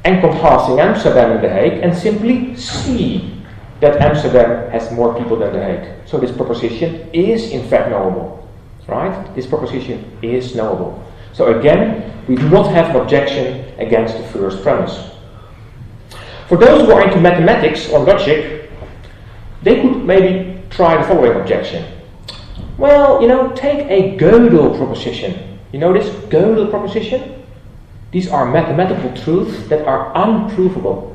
encompassing Amsterdam and The Hague and simply see that Amsterdam has more people than The Hague. So this proposition is in fact knowable. Right? This proposition is knowable. So again, we do not have an objection against the first premise. For those who are into mathematics or logic, they could maybe try the following objection. Well, take a Gödel proposition. You know this Gödel proposition? These are mathematical truths that are unprovable.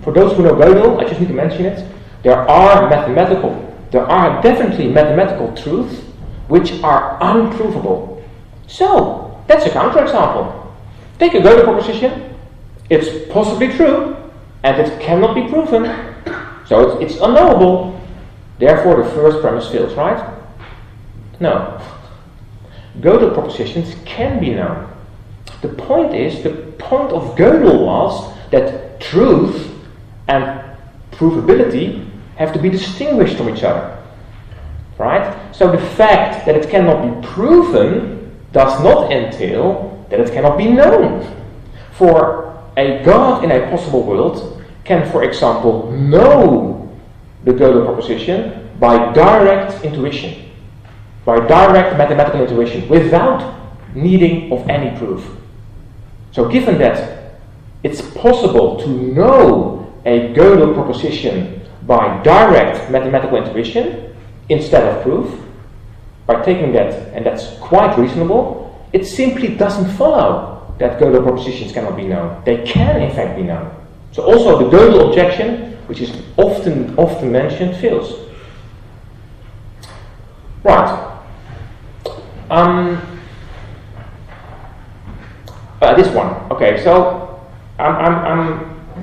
For those who know Gödel, I just need to mention it. There are definitely mathematical truths which are unprovable. So, that's a counterexample. Take a Gödel proposition. It's possibly true, and it cannot be proven. So it's unknowable. Therefore, the first premise fails, right? No. Gödel propositions can be known. The point of Gödel was that truth and provability have to be distinguished from each other. Right? So the fact that it cannot be proven does not entail that it cannot be known. For a God in a possible world can, for example, know the Gödel proposition by direct intuition, by direct mathematical intuition, without needing of any proof. So given that it's possible to know a Gödel proposition by direct mathematical intuition instead of proof, by taking that, and that's quite reasonable, it simply doesn't follow that Gödel propositions cannot be known. They can in fact be known. So also the Gödel objection, which is often mentioned, fails. Right. This one. Okay, so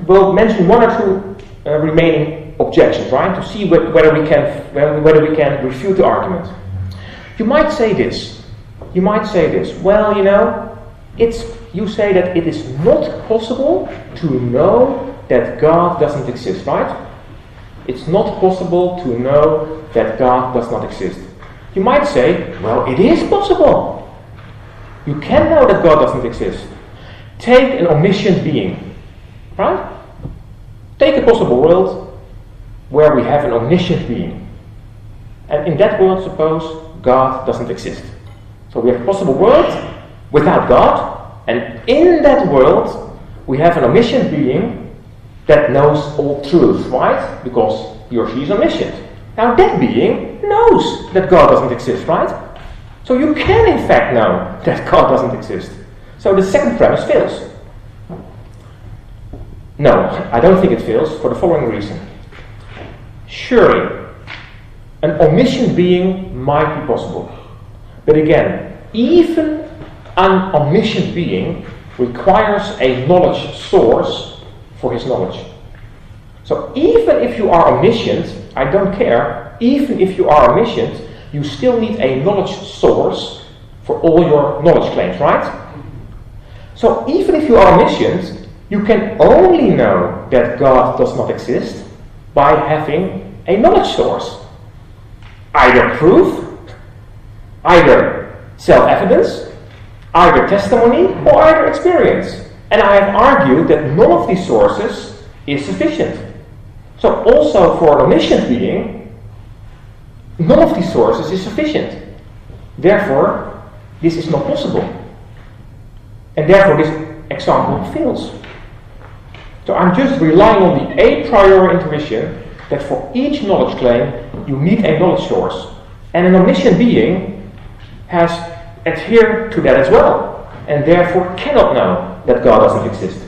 we'll mention one or two remaining objections, right, to see whether we can refute the argument. You might say this. Well, you say that it is not possible to know that God doesn't exist, right? It's not possible to know that God does not exist. You might say, well, it is possible. You can know that God doesn't exist. Take an omniscient being, right? Take a possible world where we have an omniscient being. And in that world, suppose God doesn't exist. So we have a possible world without God, and in that world we have an omniscient being that knows all truth, right? Because he or she is omniscient. Now that being knows that God doesn't exist, right? So you can in fact know that God doesn't exist. So the second premise fails. No, I don't think it fails for the following reason. Surely, an omniscient being might be possible. But again, even an omniscient being requires a knowledge source for his knowledge. So even if you are omniscient, I don't care, even if you are omniscient, you still need a knowledge source for all your knowledge claims, right? So even if you are omniscient, you can only know that God does not exist by having a knowledge source. Either proof, either self-evidence, either testimony, or either experience. And I have argued that none of these sources is sufficient. So also for an omniscient being, none of these sources is sufficient. Therefore, this is not possible. And therefore this example fails. So I'm just relying on the a priori intuition that for each knowledge claim you need a knowledge source. And an omniscient being has adhered to that as well, and therefore cannot know that God doesn't exist.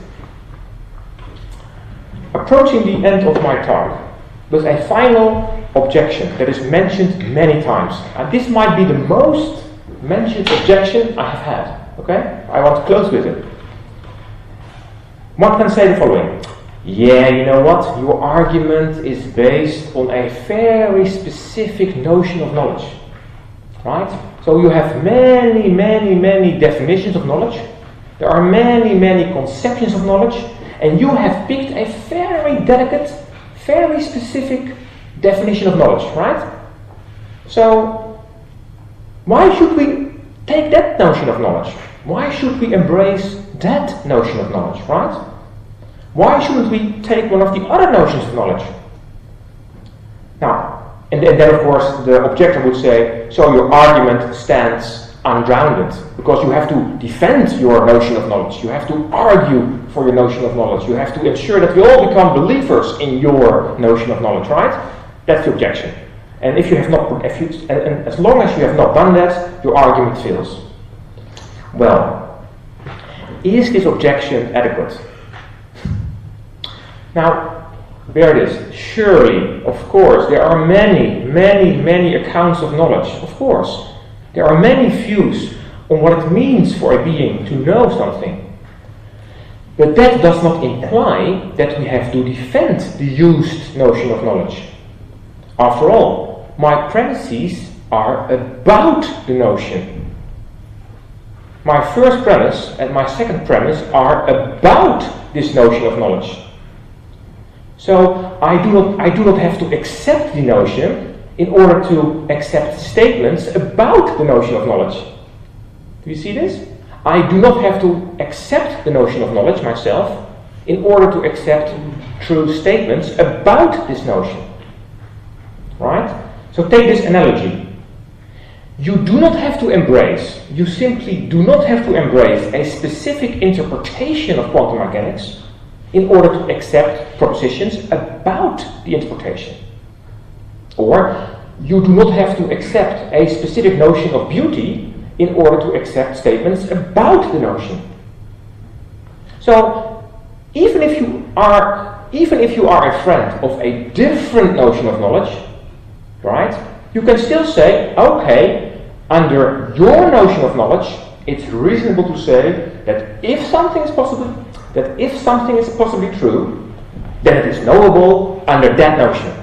Approaching the end of my talk with a final objection that is mentioned many times. And this might be the most mentioned objection I have had. Okay? I want to close with it. One can say the following. Yeah, you know what? Your argument is based on a very specific notion of knowledge. Right? So you have many definitions of knowledge. There are many conceptions of knowledge. And you have picked a very delicate, very specific definition of knowledge, right? So, why should we take that notion of knowledge? Why should we embrace that notion of knowledge, right? Why shouldn't we take one of the other notions of knowledge? Now, and then of course the objector would say, so your argument stands ungrounded, because you have to defend your notion of knowledge, you have to argue for your notion of knowledge, you have to ensure that we all become believers in your notion of knowledge, right? That's the objection. And if you have not, and as long as you have not done that, your argument fails. Well, is this objection adequate? Now, there it is. Surely, of course, there are many accounts of knowledge, of course. There are many views on what it means for a being to know something. But that does not imply that we have to defend the used notion of knowledge. After all, my premises are about the notion. My first premise and my second premise are about this notion of knowledge. So I do not have to accept the notion in order to accept statements about the notion of knowledge. Do you see this? I do not have to accept the notion of knowledge myself in order to accept true statements about this notion. Right? So take this analogy. You do not have to embrace, you simply do not have to embrace a specific interpretation of quantum mechanics in order to accept propositions about the interpretation. Or you do not have to accept a specific notion of beauty in order to accept statements about the notion. So, even if you are a friend of a different notion of knowledge, right, you can still say, okay, under your notion of knowledge, it's reasonable to say that if something is possibly true, then it is knowable under that notion,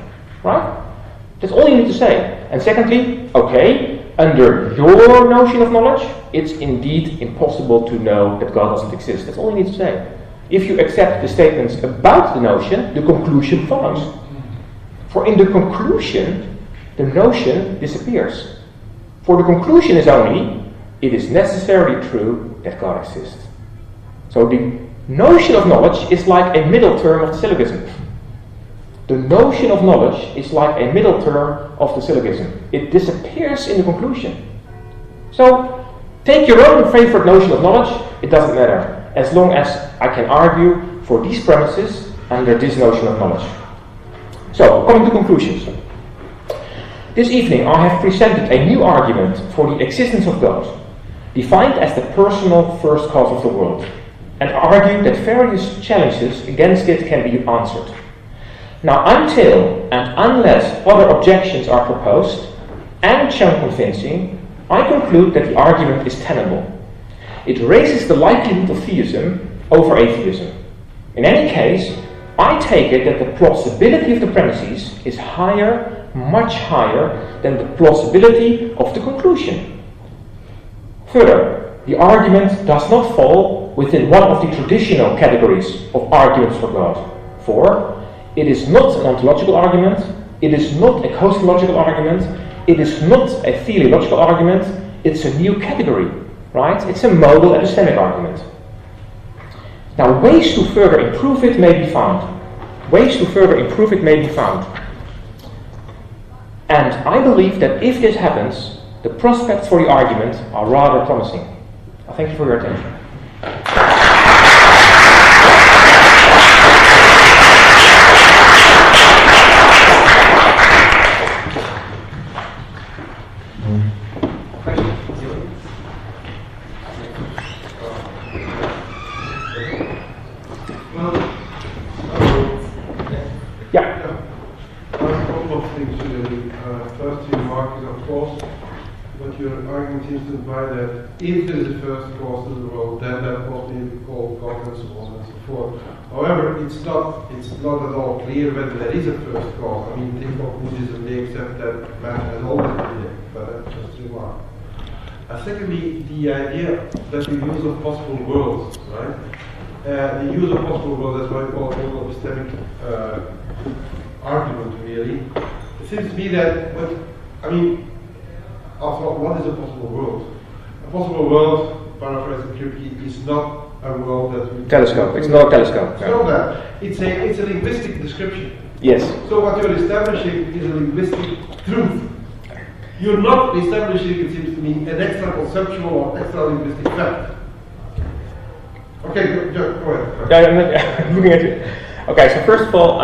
right? That's all you need to say. And secondly, okay, under your notion of knowledge, it's indeed impossible to know that God doesn't exist. That's all you need to say. If you accept the statements about the notion, the conclusion follows. For in the conclusion, the notion disappears. For the conclusion is only, it is necessarily true that God exists. So the notion of knowledge is like a middle term of the syllogism. The notion of knowledge is like a middle term of the syllogism. It disappears in the conclusion. So, take your own favorite notion of knowledge, it doesn't matter, as long as I can argue for these premises under this notion of knowledge. So, coming to conclusions. This evening I have presented a new argument for the existence of God, defined as the personal first cause of the world, and argued that various challenges against it can be answered. Now, until and unless other objections are proposed and shown convincing, I conclude that the argument is tenable. It raises the likelihood of theism over atheism. In any case, I take it that the plausibility of the premises is higher, much higher, than the plausibility of the conclusion. Further, the argument does not fall within one of the traditional categories of arguments for God, for it is not an ontological argument, it is not a cosmological argument, it is not a teleological argument, it's a new category, right? It's a modal-epistemic argument. Now, ways to further improve it may be found. And I believe that if this happens, the prospects for the argument are rather promising. I thank you for your attention. That if there is a first cause to the world, then that must be called God and so on and so forth. However, it's not at all clear whether there is a first cause. I mean, think of Buddhism, they accept that man has always been there, but that's just a remark. Secondly, the idea that the use of possible worlds, right? The use of possible worlds, that's why we call it modal-epistemic argument, really. It seems to me that, after all, what is a possible world? A possible world, paraphrasing Kripke, is not a world that we... Telescope. It's not a telescope. No, that. It's a linguistic description. Yes. So what you're establishing is a linguistic truth. You're not establishing, it seems to me, an extra conceptual or extra linguistic fact. Okay, go ahead. Yeah, I'm looking at you. Okay, so first of all,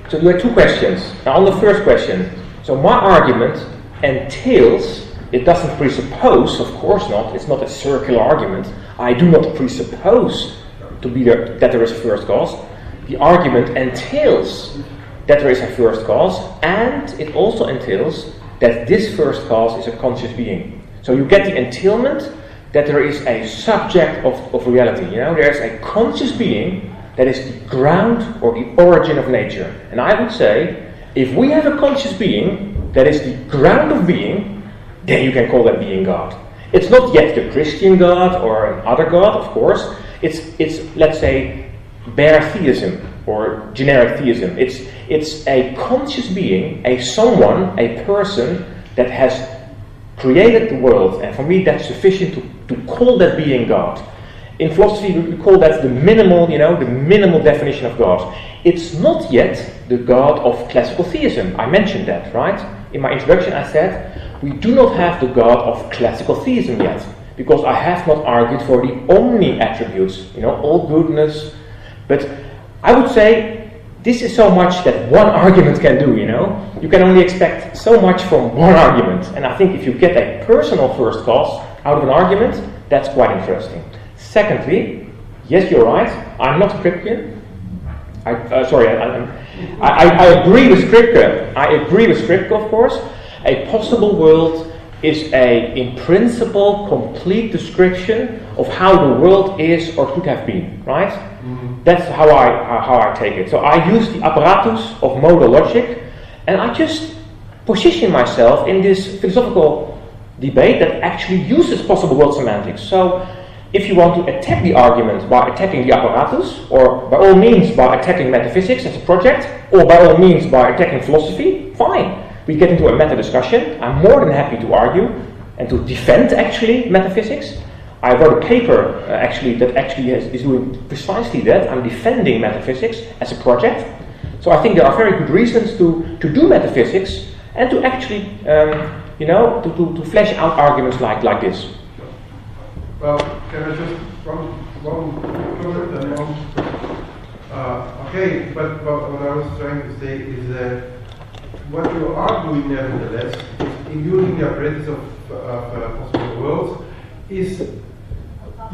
so you had two questions. Now, on the first question, so my argument entails, it doesn't presuppose, of course not, it's not a circular argument. I do not presuppose that there is a first cause. The argument entails that there is a first cause, and it also entails that this first cause is a conscious being. So you get the entailment that there is a subject of reality. There is a conscious being that is the ground or the origin of nature. And I would say, if we have a conscious being that is the ground of being, then you can call that being God. It's not yet the Christian God or another God, of course. It's let's say, bare theism or generic theism. It's a conscious being, a someone, a person that has created the world, and for me that's sufficient to call that being God. In philosophy, we call that the minimal, the minimal definition of God. It's not yet the God of classical theism. I mentioned that, right? In my introduction, I said we do not have the God of classical theism yet, because I have not argued for the omni attributes, all goodness. But I would say this is so much that one argument can do. You can only expect so much from one argument, and I think if you get a personal first cause out of an argument, that's quite interesting. Secondly, yes, you're right. I'm not Kripke. I agree with Kripke. I agree with Kripke, of course. A possible world is in principle, complete description of how the world is or could have been. Right? Mm-hmm. That's how I take it. So I use the apparatus of modal logic, and I just position myself in this philosophical debate that actually uses possible world semantics. So if you want to attack the argument by attacking the apparatus, or by all means by attacking metaphysics as a project, or by all means by attacking philosophy, fine. We get into a meta discussion. I'm more than happy to argue and to defend actually metaphysics. I wrote a paper that is doing precisely that. I'm defending metaphysics as a project. So I think there are very good reasons to do metaphysics and to actually to flesh out arguments like this. Well, can I just one comment and one? Okay, but what I was trying to say is that what you are doing nevertheless, in using the apparatus of possible worlds, is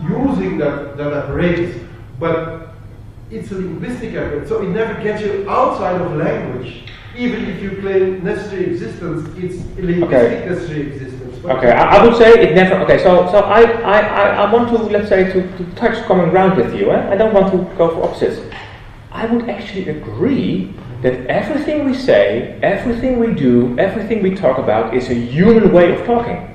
using that apparatus, but it's a linguistic apparatus, so it never gets you outside of language. Even if you claim necessary existence, it's a linguistic necessary existence. Okay, I would say it never. Okay, so I want to, let's say, to touch common ground with you. I don't want to go for opposites. I would actually agree that everything we say, everything we do, everything we talk about is a human way of talking,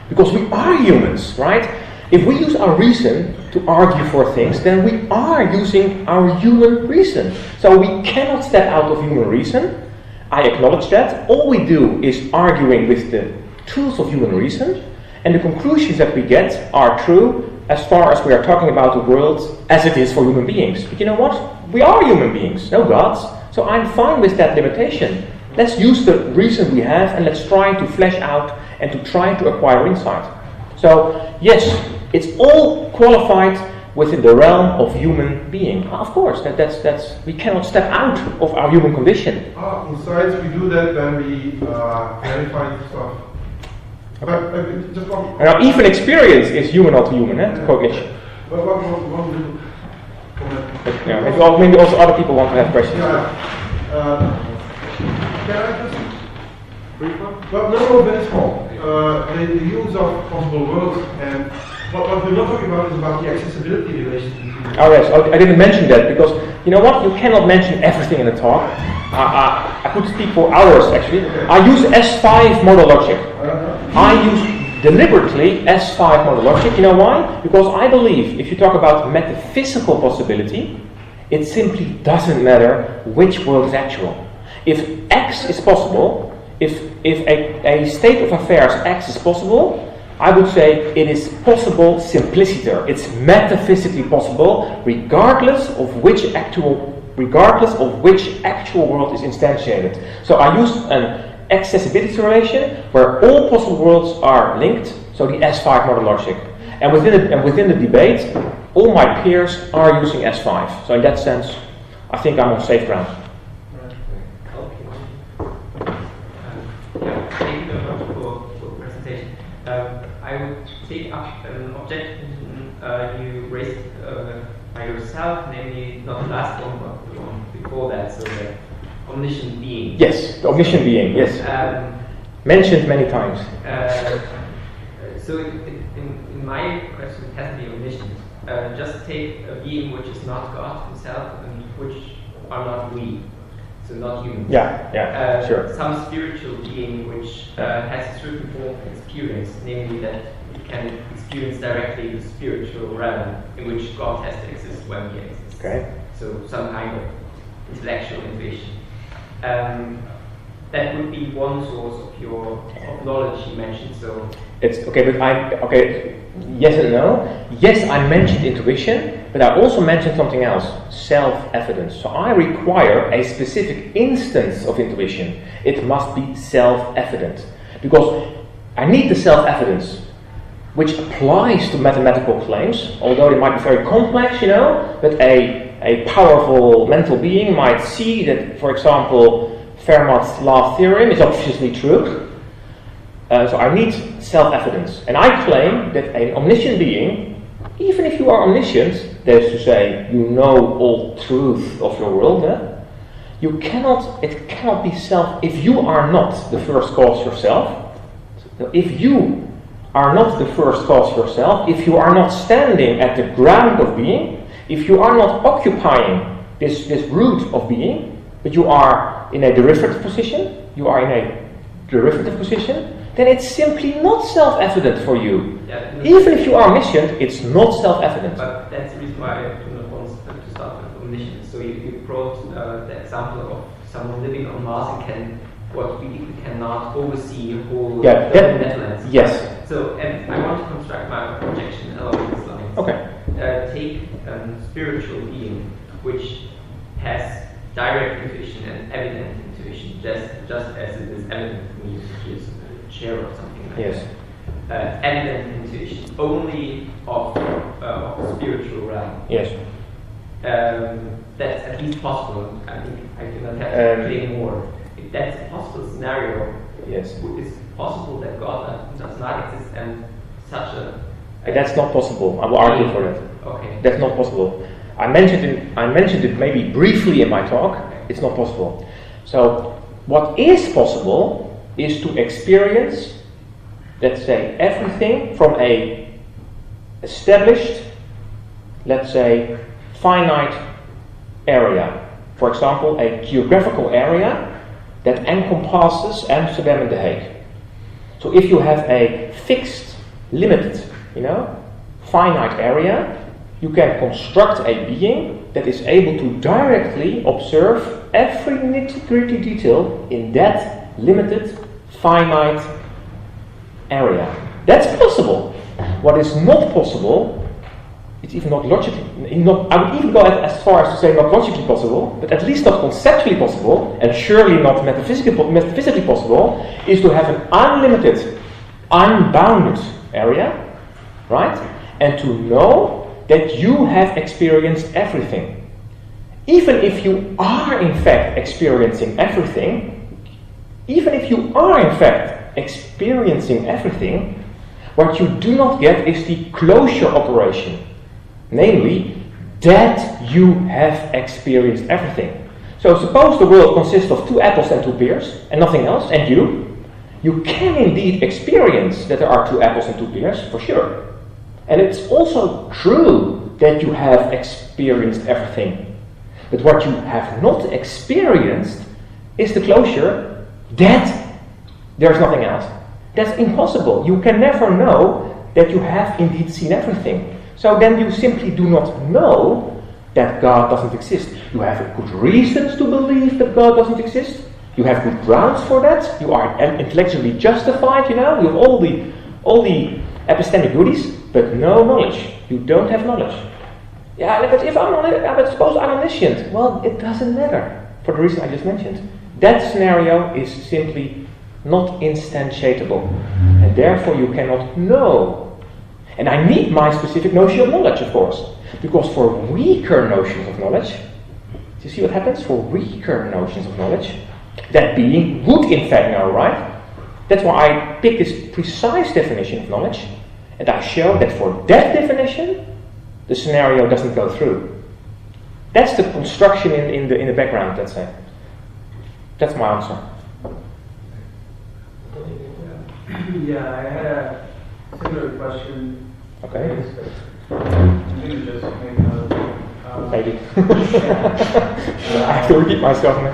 because we are humans, right? If we use our reason to argue for things, then we are using our human reason. So we cannot step out of human reason. I acknowledge that. All we do is arguing with the tools of human reason, and the conclusions that we get are true as far as we are talking about the world as it is for human beings. But you know what? We are human beings, no gods. So I'm fine with that limitation. Let's use the reason we have and let's try to flesh out and to try to acquire insight. So yes, it's all qualified within the realm of human being. Of course, that's we cannot step out of our human condition. In science we do that when we verify stuff. But just one. Now, even experience is human or human, cognition. But one little comment. Maybe also other people want to have questions. Can I just brief one? But no, very small. The use of possible worlds, and what we're not talking about is about the accessibility relation. Oh yes, I didn't mention that because you know what? You cannot mention everything in a talk. I could speak for hours actually. I use S5 modal logic. I use deliberately S5 modal logic. You know why? Because I believe if you talk about metaphysical possibility, it simply doesn't matter which world is actual. If X is possible, if a state of affairs X is possible, I would say it is possible simpliciter. It's metaphysically possible regardless of which actual world is instantiated. So I use an accessibility relation where all possible worlds are linked, so the S5 modal logic. And within the debate, all my peers are using S5. So in that sense, I think I'm on safe ground. Thank you very much for the presentation. I would take up an objection you raised by yourself, namely not the last one, but the one before that, so the omniscient being. Yes, the omniscient being, yes. Mentioned many times. So in my question, it has to be omniscient. Just take a being which is not God himself and which are not we. So not humans. Yeah, sure. Some spiritual being which has a certain form of experience, namely that it can experience directly the spiritual realm in which God has to exist when he exists. Okay. So some kind of intellectual intuition. that would be one source of knowledge you mentioned. So it's okay, but yes and no. Yes, I mentioned intuition, but I also mentioned something else: self-evidence. So I require a specific instance of intuition. It must be self-evident because I need the self-evidence, which applies to mathematical claims, although they might be very complex, but a powerful mental being might see that, for example, Fermat's last theorem is obviously true. So I need self-evidence. And I claim that an omniscient being, even if you are omniscient, that is to say, you know all truth of your world, it cannot be if you are not the first cause yourself, if you are not the first cause yourself, if you are not standing at the ground of being, if you are not occupying this root of being, but you are in a derivative position, then it's simply not self-evident for you. Yeah, even if you are omniscient, it's not self-evident. But that's the reason why I do not want to start with omniscience. So you brought the example of someone living on Mars and what we cannot oversee a whole Netherlands. Yes. So, and I want to construct my projection along these lines. Okay. Take a spiritual being which has direct intuition and evident intuition, just as it is evident for me to hear a chair or something like that. Evident intuition only of the spiritual realm. Yes. That's at least possible. I think I do not have to say more. If that's a possible scenario, yes, it's possible that God does not exist and such a. That's not possible. I will argue for that. Okay. That's not possible. I mentioned it maybe briefly in my talk. It's not possible. So what is possible is to experience, let's say, everything from a established, let's say, finite area. For example, a geographical area that encompasses Amsterdam and The Hague. So if you have a fixed, limited, finite area, you can construct a being that is able to directly observe every nitty-gritty detail in that limited, finite area. That's possible. What is not possible, it's even not logically, I would even go as far as to say not logically possible, but at least not conceptually possible, and surely not metaphysically possible, is to have an unlimited, unbounded area, right? And to know that you have experienced everything. Even if you are in fact experiencing everything, what you do not get is the closure operation. Namely, that you have experienced everything. So suppose the world consists of 2 apples and 2 pears, and nothing else, and you can indeed experience that there are 2 apples and 2 pears, for sure. And it's also true that you have experienced everything. But what you have not experienced is the closure that there's nothing else. That's impossible. You can never know that you have indeed seen everything. So then you simply do not know that God doesn't exist. You have good reasons to believe that God doesn't exist. You have good grounds for that. You are intellectually justified, You have all the epistemic goodies, but no knowledge. You don't have knowledge. Yeah, but suppose I'm omniscient. Well, it doesn't matter, for the reason I just mentioned. That scenario is simply not instantiatable, and therefore you cannot know. And I need my specific notion of knowledge, of course, because for weaker notions of knowledge, do you see what happens? For weaker notions of knowledge, that being would in fact know, right? That's why I pick this precise definition of knowledge, and I show that for that definition, the scenario doesn't go through. That's the construction in the background, let's say. That's my answer. Yeah, I had a similar question. Okay. Maybe just make another. Maybe. I have to repeat myself now.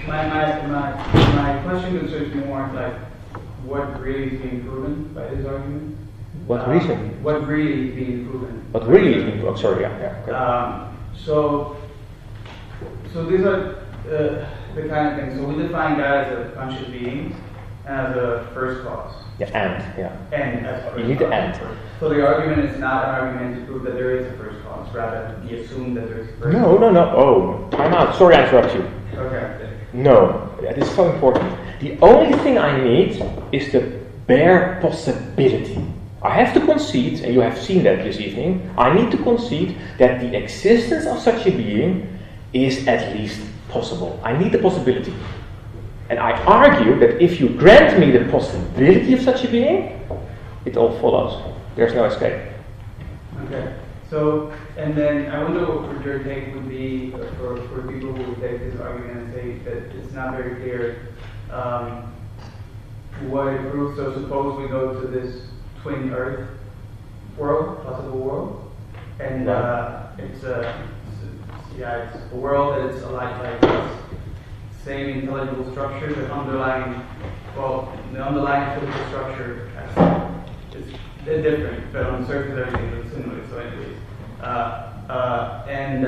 My question concerns more like what really is being proven by his argument. What reason? What really is being proven? What really is being proven? Oh, sorry, yeah. Okay. So So these are the kind of things. So we define God as a conscious being and as a first cause. Yeah, And as first you need the cause. and. So the argument is not an argument to prove that there is a first cause, rather we assume that there is a first No. cause. Oh, time out. Sorry, I interrupt you. Okay. No, that is so important. The only thing I need is the bare possibility. I have to concede, and you have seen that this evening, I need to concede that the existence of such a being is at least possible. I need the possibility. And I argue that if you grant me the possibility of such a being, it all follows. There's no escape. Okay. So, and then I wonder what your take would be for people who would take this argument and say that it's not very clear what it proves. So suppose we go to this twin Earth world, possible world, and it's a world that is alike like us, same intelligible structure, but the underlying physical structure is different, but on the surface everything looks similar. So anyways,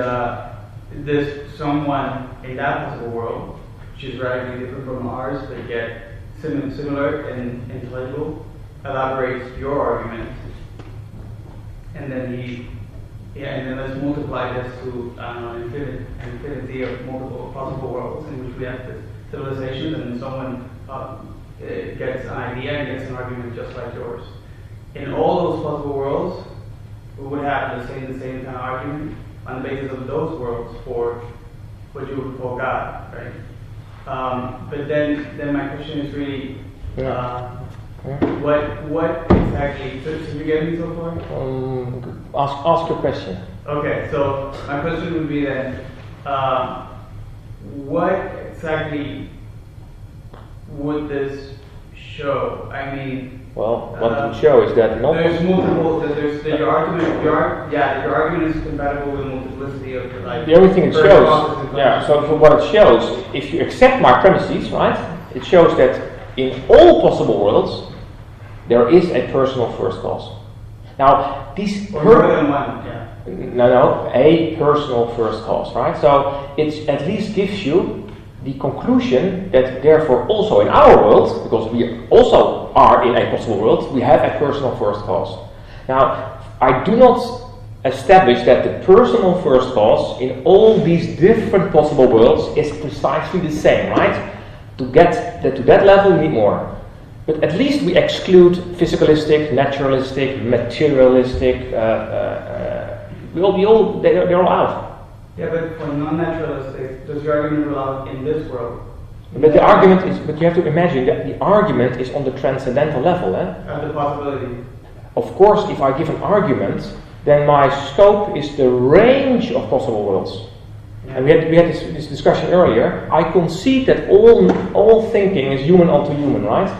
there's someone in that possible world, which is radically different from ours, but yet similar and intelligible, elaborates your argument, and then let's multiply this to an infinity of multiple possible worlds in which we have this civilization, and then someone gets an idea and gets an argument just like yours. In all those possible worlds, we would have the same kind of argument on the basis of those worlds for what you would call God, right? But then my question is really, what exactly? So you get me so far? Ask your question. Okay, so my question would be then, what exactly would this show? I mean, well, what it would show is that there's multiple. Your argument is compatible with multiplicity of the only thing it shows. Yeah. So for what it shows, if you accept my premises, right, it shows that in all possible worlds there is a personal first cause. Now, these more than one. Yeah. No, a personal first cause, right? So it at least gives you the conclusion that therefore also in our world, because we also are in a possible world, we have a personal first cause. Now, I do not establish that the personal first cause in all these different possible worlds is precisely the same, right? To get to that level, we need more. But at least we exclude physicalistic, naturalistic, materialistic. They're all out. Yeah, but for non-naturalistic, does your argument rule out in this world? But the argument is, but you have to imagine that the argument is on the transcendental level, Of the possibility. Of course, if I give an argument, then my scope is the range of possible worlds. Yeah. And we had this discussion earlier. I concede that all thinking is human onto human, right?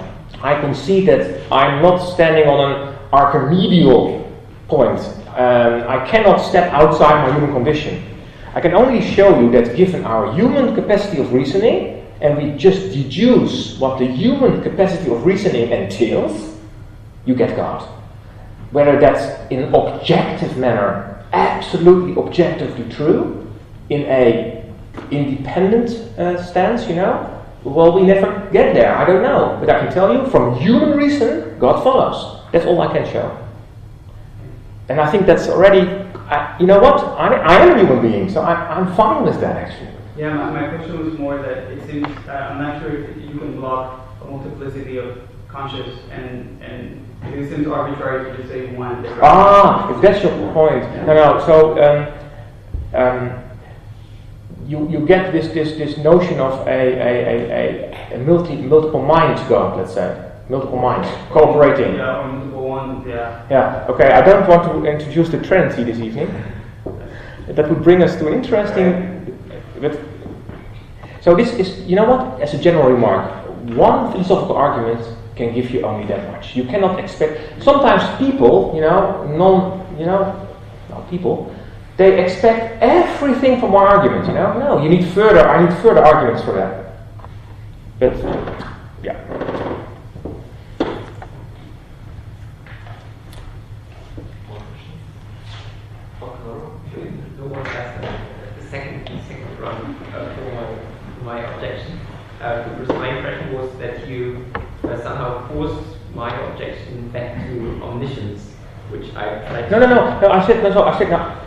I concede that I'm not standing on an archimedial point. I cannot step outside my human condition. I can only show you that given our human capacity of reasoning, and we just deduce what the human capacity of reasoning entails, you get God. Whether that's in an objective manner, absolutely objectively true, in a independent stance, well, we never get there, I don't know. But I can tell you, from human reason, God follows. That's all I can show. And I think that's already, you know what? I am a human being, so I'm fine with that, actually. Yeah, my question was more that it seems, I'm not sure if you can block a multiplicity of conscious, and it seems arbitrary to just say one. If that's your point. No, so you get this notion of a multiple mind God, let's say. Multiple minds cooperating. Yeah, or multiple ones, yeah. Yeah, okay, I don't want to introduce the Trinity this evening. That would bring us to an interesting... But, so this is, you know what, as a general remark, one philosophical argument can give you only that much. You cannot expect... Sometimes people, people, they expect everything from one argument, No, I need further arguments for that. But, yeah. The second round. because my impression was that you somehow forced my objection back to omniscience, which I tried to... No. I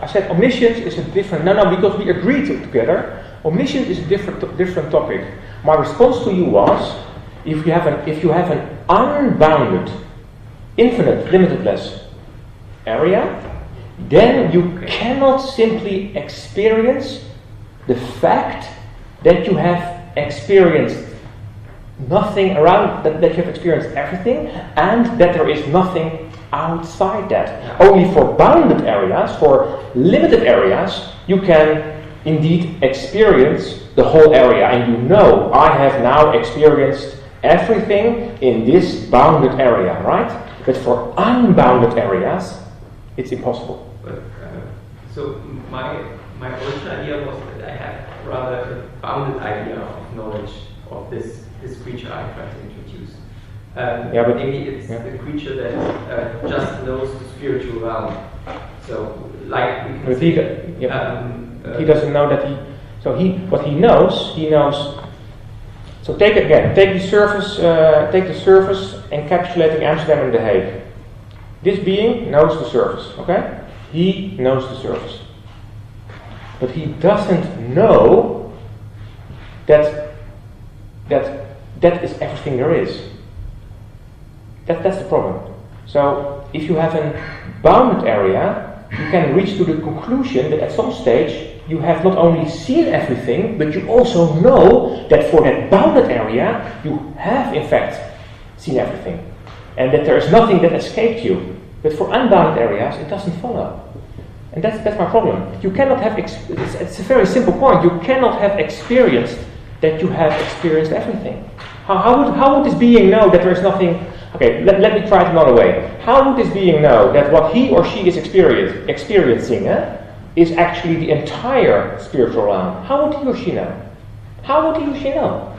said omniscience is a different... No, because we agreed together. Omniscience is a different topic. My response to you was, if you have an unbounded, infinite, limitless area, then you cannot simply experience the fact that you have experienced nothing around, that you have experienced everything, and that there is nothing outside that. Only for bounded areas, for limited areas, you can indeed experience the whole area, and you know, I have now experienced everything in this bounded area, right? But for unbounded areas, it's impossible. But, so my original idea was that I had rather a bounded idea of knowledge of this creature I tried to introduce. But maybe it's the creature that just knows the spiritual realm. So, like we can say, he doesn't know that what he knows. So take the surface encapsulating Amsterdam and The Hague. This being knows the surface, okay? He knows the surface. But he doesn't know that is everything there is. That's the problem. So if you have a bounded area, you can reach to the conclusion that at some stage you have not only seen everything, but you also know that for that bounded area you have in fact seen everything. And that there is nothing that escaped you. But for unbounded areas it doesn't follow. And that's my problem. You cannot have, it's a very simple point, you cannot have experienced that you have experienced everything. How would this being know that there is nothing? Okay, let me try it another way. How would this being know that what he or she is experiencing is actually the entire spiritual realm? How would he or she know? How would he or she know?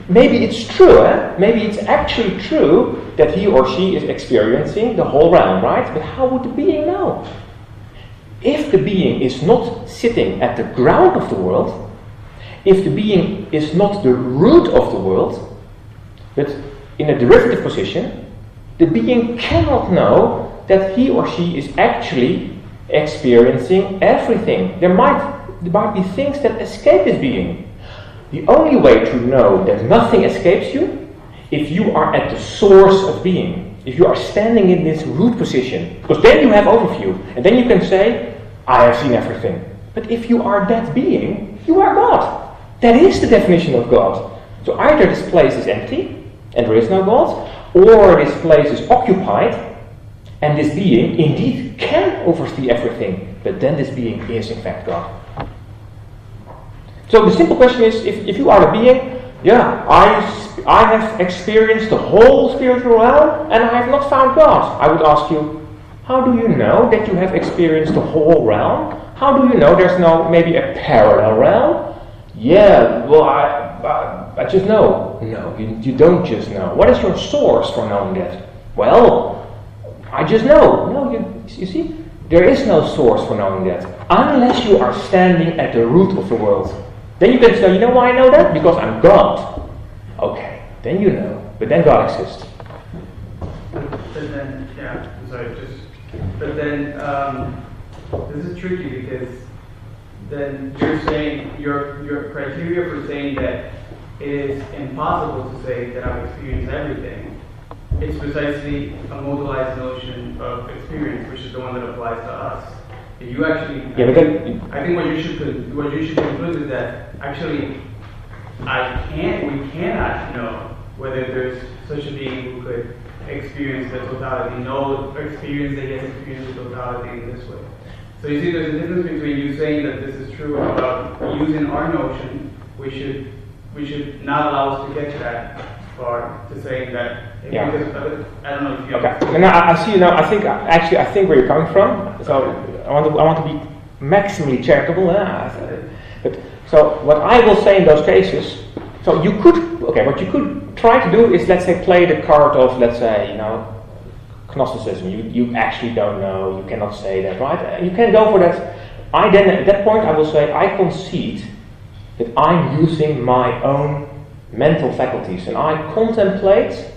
Maybe it's true, maybe it's actually true that he or she is experiencing the whole realm, right? But how would the being know? If the being is not sitting at the ground of the world, if the being is not the root of the world, but in a derivative position, the being cannot know that he or she is actually experiencing everything. There might be things that escape this being. The only way to know that nothing escapes you, if you are at the source of being, if you are standing in this root position, because then you have overview, and then you can say, I have seen everything. But if you are that being, you are God. That is the definition of God. So either this place is empty, and there is no God, or this place is occupied, and this being indeed can oversee everything, but then this being is in fact God. So the simple question is, if you are the being, I have experienced the whole spiritual realm, and I have not found God. I would ask you, how do you know that you have experienced the whole realm? How do you know there's no maybe a parallel realm? Yeah, well, I just know. No, you don't just know. What is your source for knowing that? Well, I just know. No, you see, there is no source for knowing that unless you are standing at the root of the world. Then you can say, you know why I know that? Because I'm God. Okay, then you know. But then God exists. But then, this is tricky because then you're saying, your criteria for saying that it is impossible to say that I've experienced everything, it's precisely a modalized notion of experience, which is the one that applies to us. You actually, I think what you should conclude is that actually we cannot know whether there's such a being who could experience the totality, no experience that gets experienced the totality in this way. So you see, there's a difference between you saying that this is true about using our notion, we should not allow us to get to that far, to saying that. Yeah. Because I don't know if you. Okay. No, I see you now. I think where you're coming from. So I want to be maximally charitable. But so what I will say in those cases. So you could. Okay. What you could try to do is, let's say, play the card of, let's say, Gnosticism. You actually don't know. You cannot say that, right? You can go for that. Then at that point I will say I concede that I'm using my own mental faculties, and I contemplate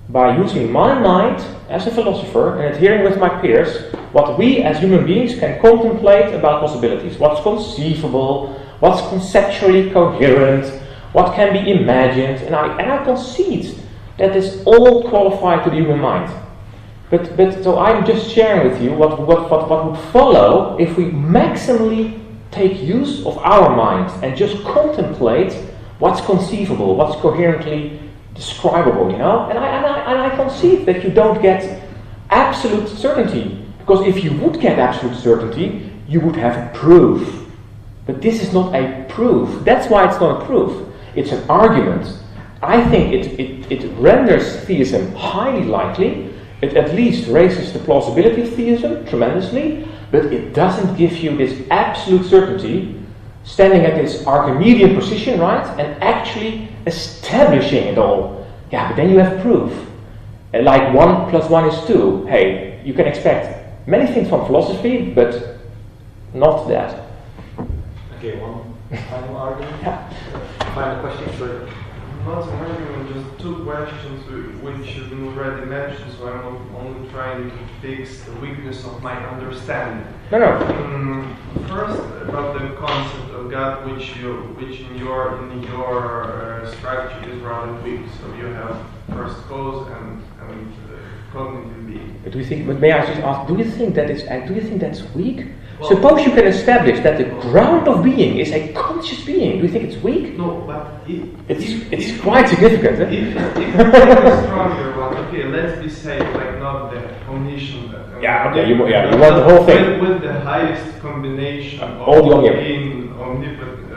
by using my mind as a philosopher and adhering with my peers what we as human beings can contemplate about possibilities, what's conceivable, what's conceptually coherent, what can be imagined, and I concede that this all qualified to the human mind. But so I'm just sharing with you what would follow if we maximally take use of our mind and just contemplate what's conceivable, what's coherently describable, you know? And I concede that you don't get absolute certainty, because if you would get absolute certainty, you would have a proof. But this is not a proof. That's why it's not a proof. It's an argument. I think it renders theism highly likely. It at least raises the plausibility of theism tremendously, but it doesn't give you this absolute certainty, standing at this Archimedean position, right, and actually establishing it all. Yeah, but then you have proof. Like 1 + 1 is 2. Hey, you can expect many things from philosophy, but not that. Okay, one final argument. Yeah. Final question for Not an argument, just two questions which have been already mentioned, so I'm only trying to fix the weakness of my understanding. No. First, about the concept of God, which in your structure is rather weak. So you have first cause and cognitive being. But do you think? But may I just ask? Do you think that's weak? Well, suppose you can establish that the ground of being is a conscious being. Do you think it's weak? No, but it's quite significant. If it's stronger, but okay, let's be safe, like not the omniscient. Yeah, okay, you want the whole thing. With the highest combination all the being omnipotent.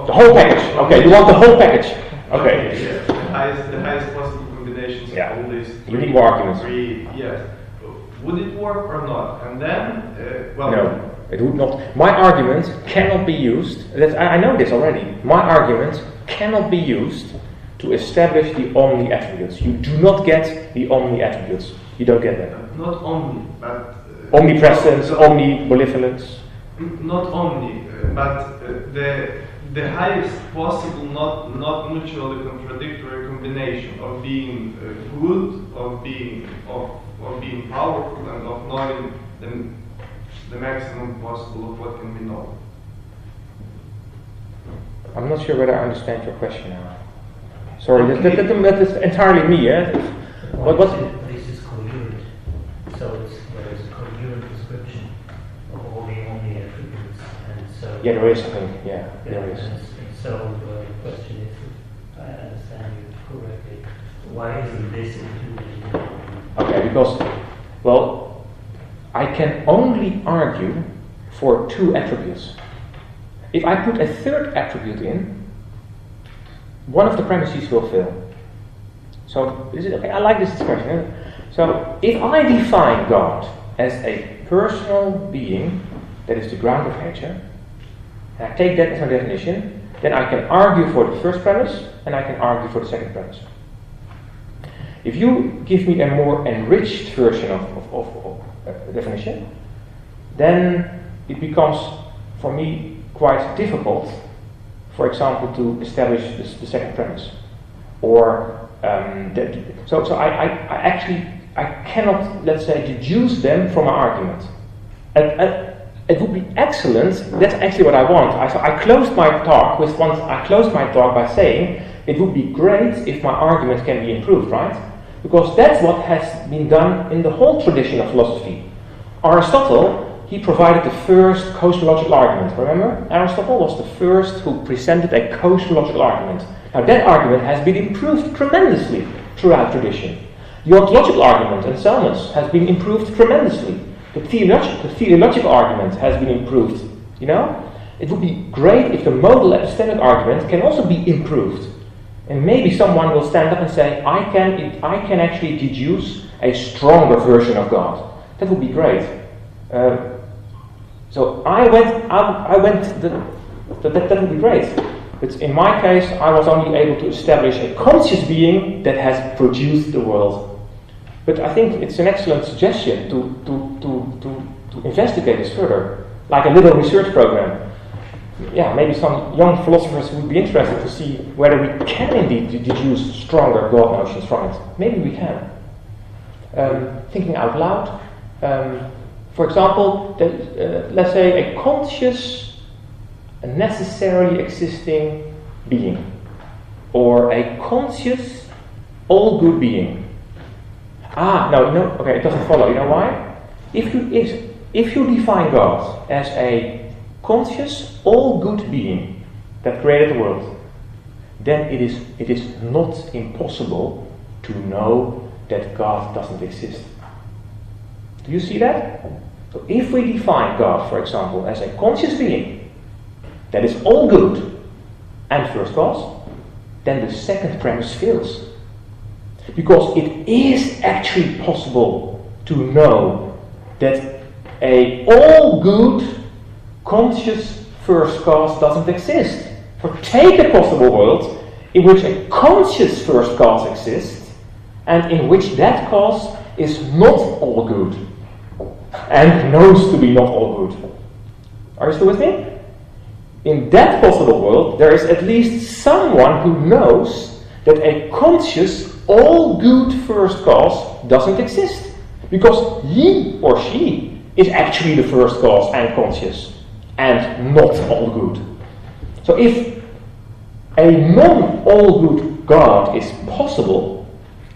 The whole package. Okay, you want the whole package. Okay. Yes, the highest possible combinations of all these. You need more arguments. Yes. Would it work or not? And then, no. It would not. My argument cannot be used. I know this already. My argument cannot be used to establish the omni attributes. You do not get the omni attributes. You don't get them. Not omni, but omnipresence, omnibenevolence. Not omni, but the highest possible, not mutually contradictory combination of being good, of being powerful, and of knowing the maximum possible of what can be known. I'm not sure whether I understand your question now. Sorry, that is entirely me. This is coherent. So there is a coherent description of all the omni attributes, and so there is. I think. Yeah, there is. And so the question is, if I understand you correctly, why isn't this included? Okay, because I can only argue for two attributes. If I put a third attribute in, one of the premises will fail. So, is it okay? I like this discussion. So, if I define God as a personal being that is the ground of nature, and I take that as my definition, then I can argue for the first premise and I can argue for the second premise. If you give me a more enriched version of definition, then it becomes, for me, quite difficult, for example, to establish the second premise. Or, so I cannot, let's say, deduce them from my argument. It would be excellent, that's actually what I want. I closed my talk by saying, it would be great if my argument can be improved, right? Because that's what has been done in the whole tradition of philosophy. Aristotle, he provided the first cosmological argument. Remember? Aristotle was the first who presented a cosmological argument. Now that argument has been improved tremendously throughout tradition. The ontological argument, Anselmus, has been improved tremendously. The theological argument has been improved. You know? It would be great if the modal-epistemic argument can also be improved. And maybe someone will stand up and say, I can actually deduce a stronger version of God. That would be great. So that would be great. But in my case, I was only able to establish a conscious being that has produced the world. But I think it's an excellent suggestion to investigate this further, like a little research program. maybe some young philosophers would be interested to see whether we can indeed deduce stronger God notions from it. Maybe we can. Thinking out loud, for example, let's say a conscious, a necessarily existing being, or a conscious, all-good being. Okay, it doesn't follow. You know why? If you define God as a conscious, all-good being that created the world, then it is not impossible to know that God doesn't exist. Do you see that? So if we define God, for example, as a conscious being that is all good and first cause, then the second premise fails. Because it is actually possible to know that a all good conscious first cause doesn't exist. For take a possible world in which a conscious first cause exists, and in which that cause is not all good, and knows to be not all good. Are you still with me? In that possible world, there is at least someone who knows that a conscious, all-good first cause doesn't exist, because he or she is actually the first cause and conscious, and not all good. So if a non-all-good God is possible,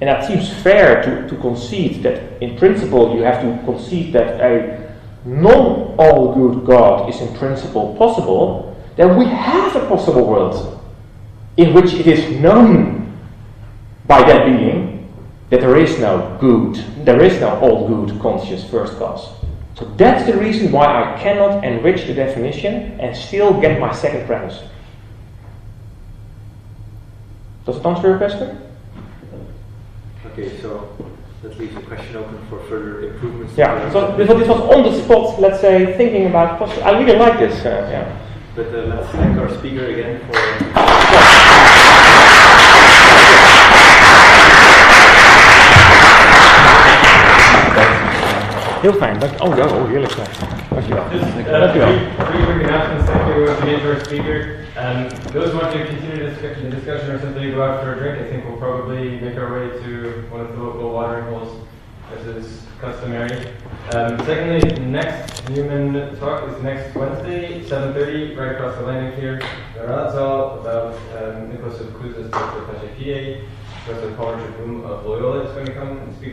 and that seems fair to concede that in principle you have to concede that a non-all-good God is in principle possible, then we have a possible world in which it is known by that being that there is no all-good conscious first cause. So that's the reason why I cannot enrich the definition and still get my second premise. Does it answer your question? Okay, so that leaves the question open for further improvements. Yeah, so this was on the spot, let's say, thinking about I really like this. But let's thank our speaker again for... Heel fijn, heerlijk fijn. Dankjewel. Three quick announcements. Thank you again to our speaker. Those who want to continue the discussion or simply go out for a drink, I think we'll probably make our way to one of the local watering holes, as is customary. Secondly, the next Newman talk is next Wednesday, 7:30, right across the landing here. The Raadzal, about Nicholas of Kuz's Dr. Pachefier, Professor Paul Richard Bloom of Loyola is going to come and speak.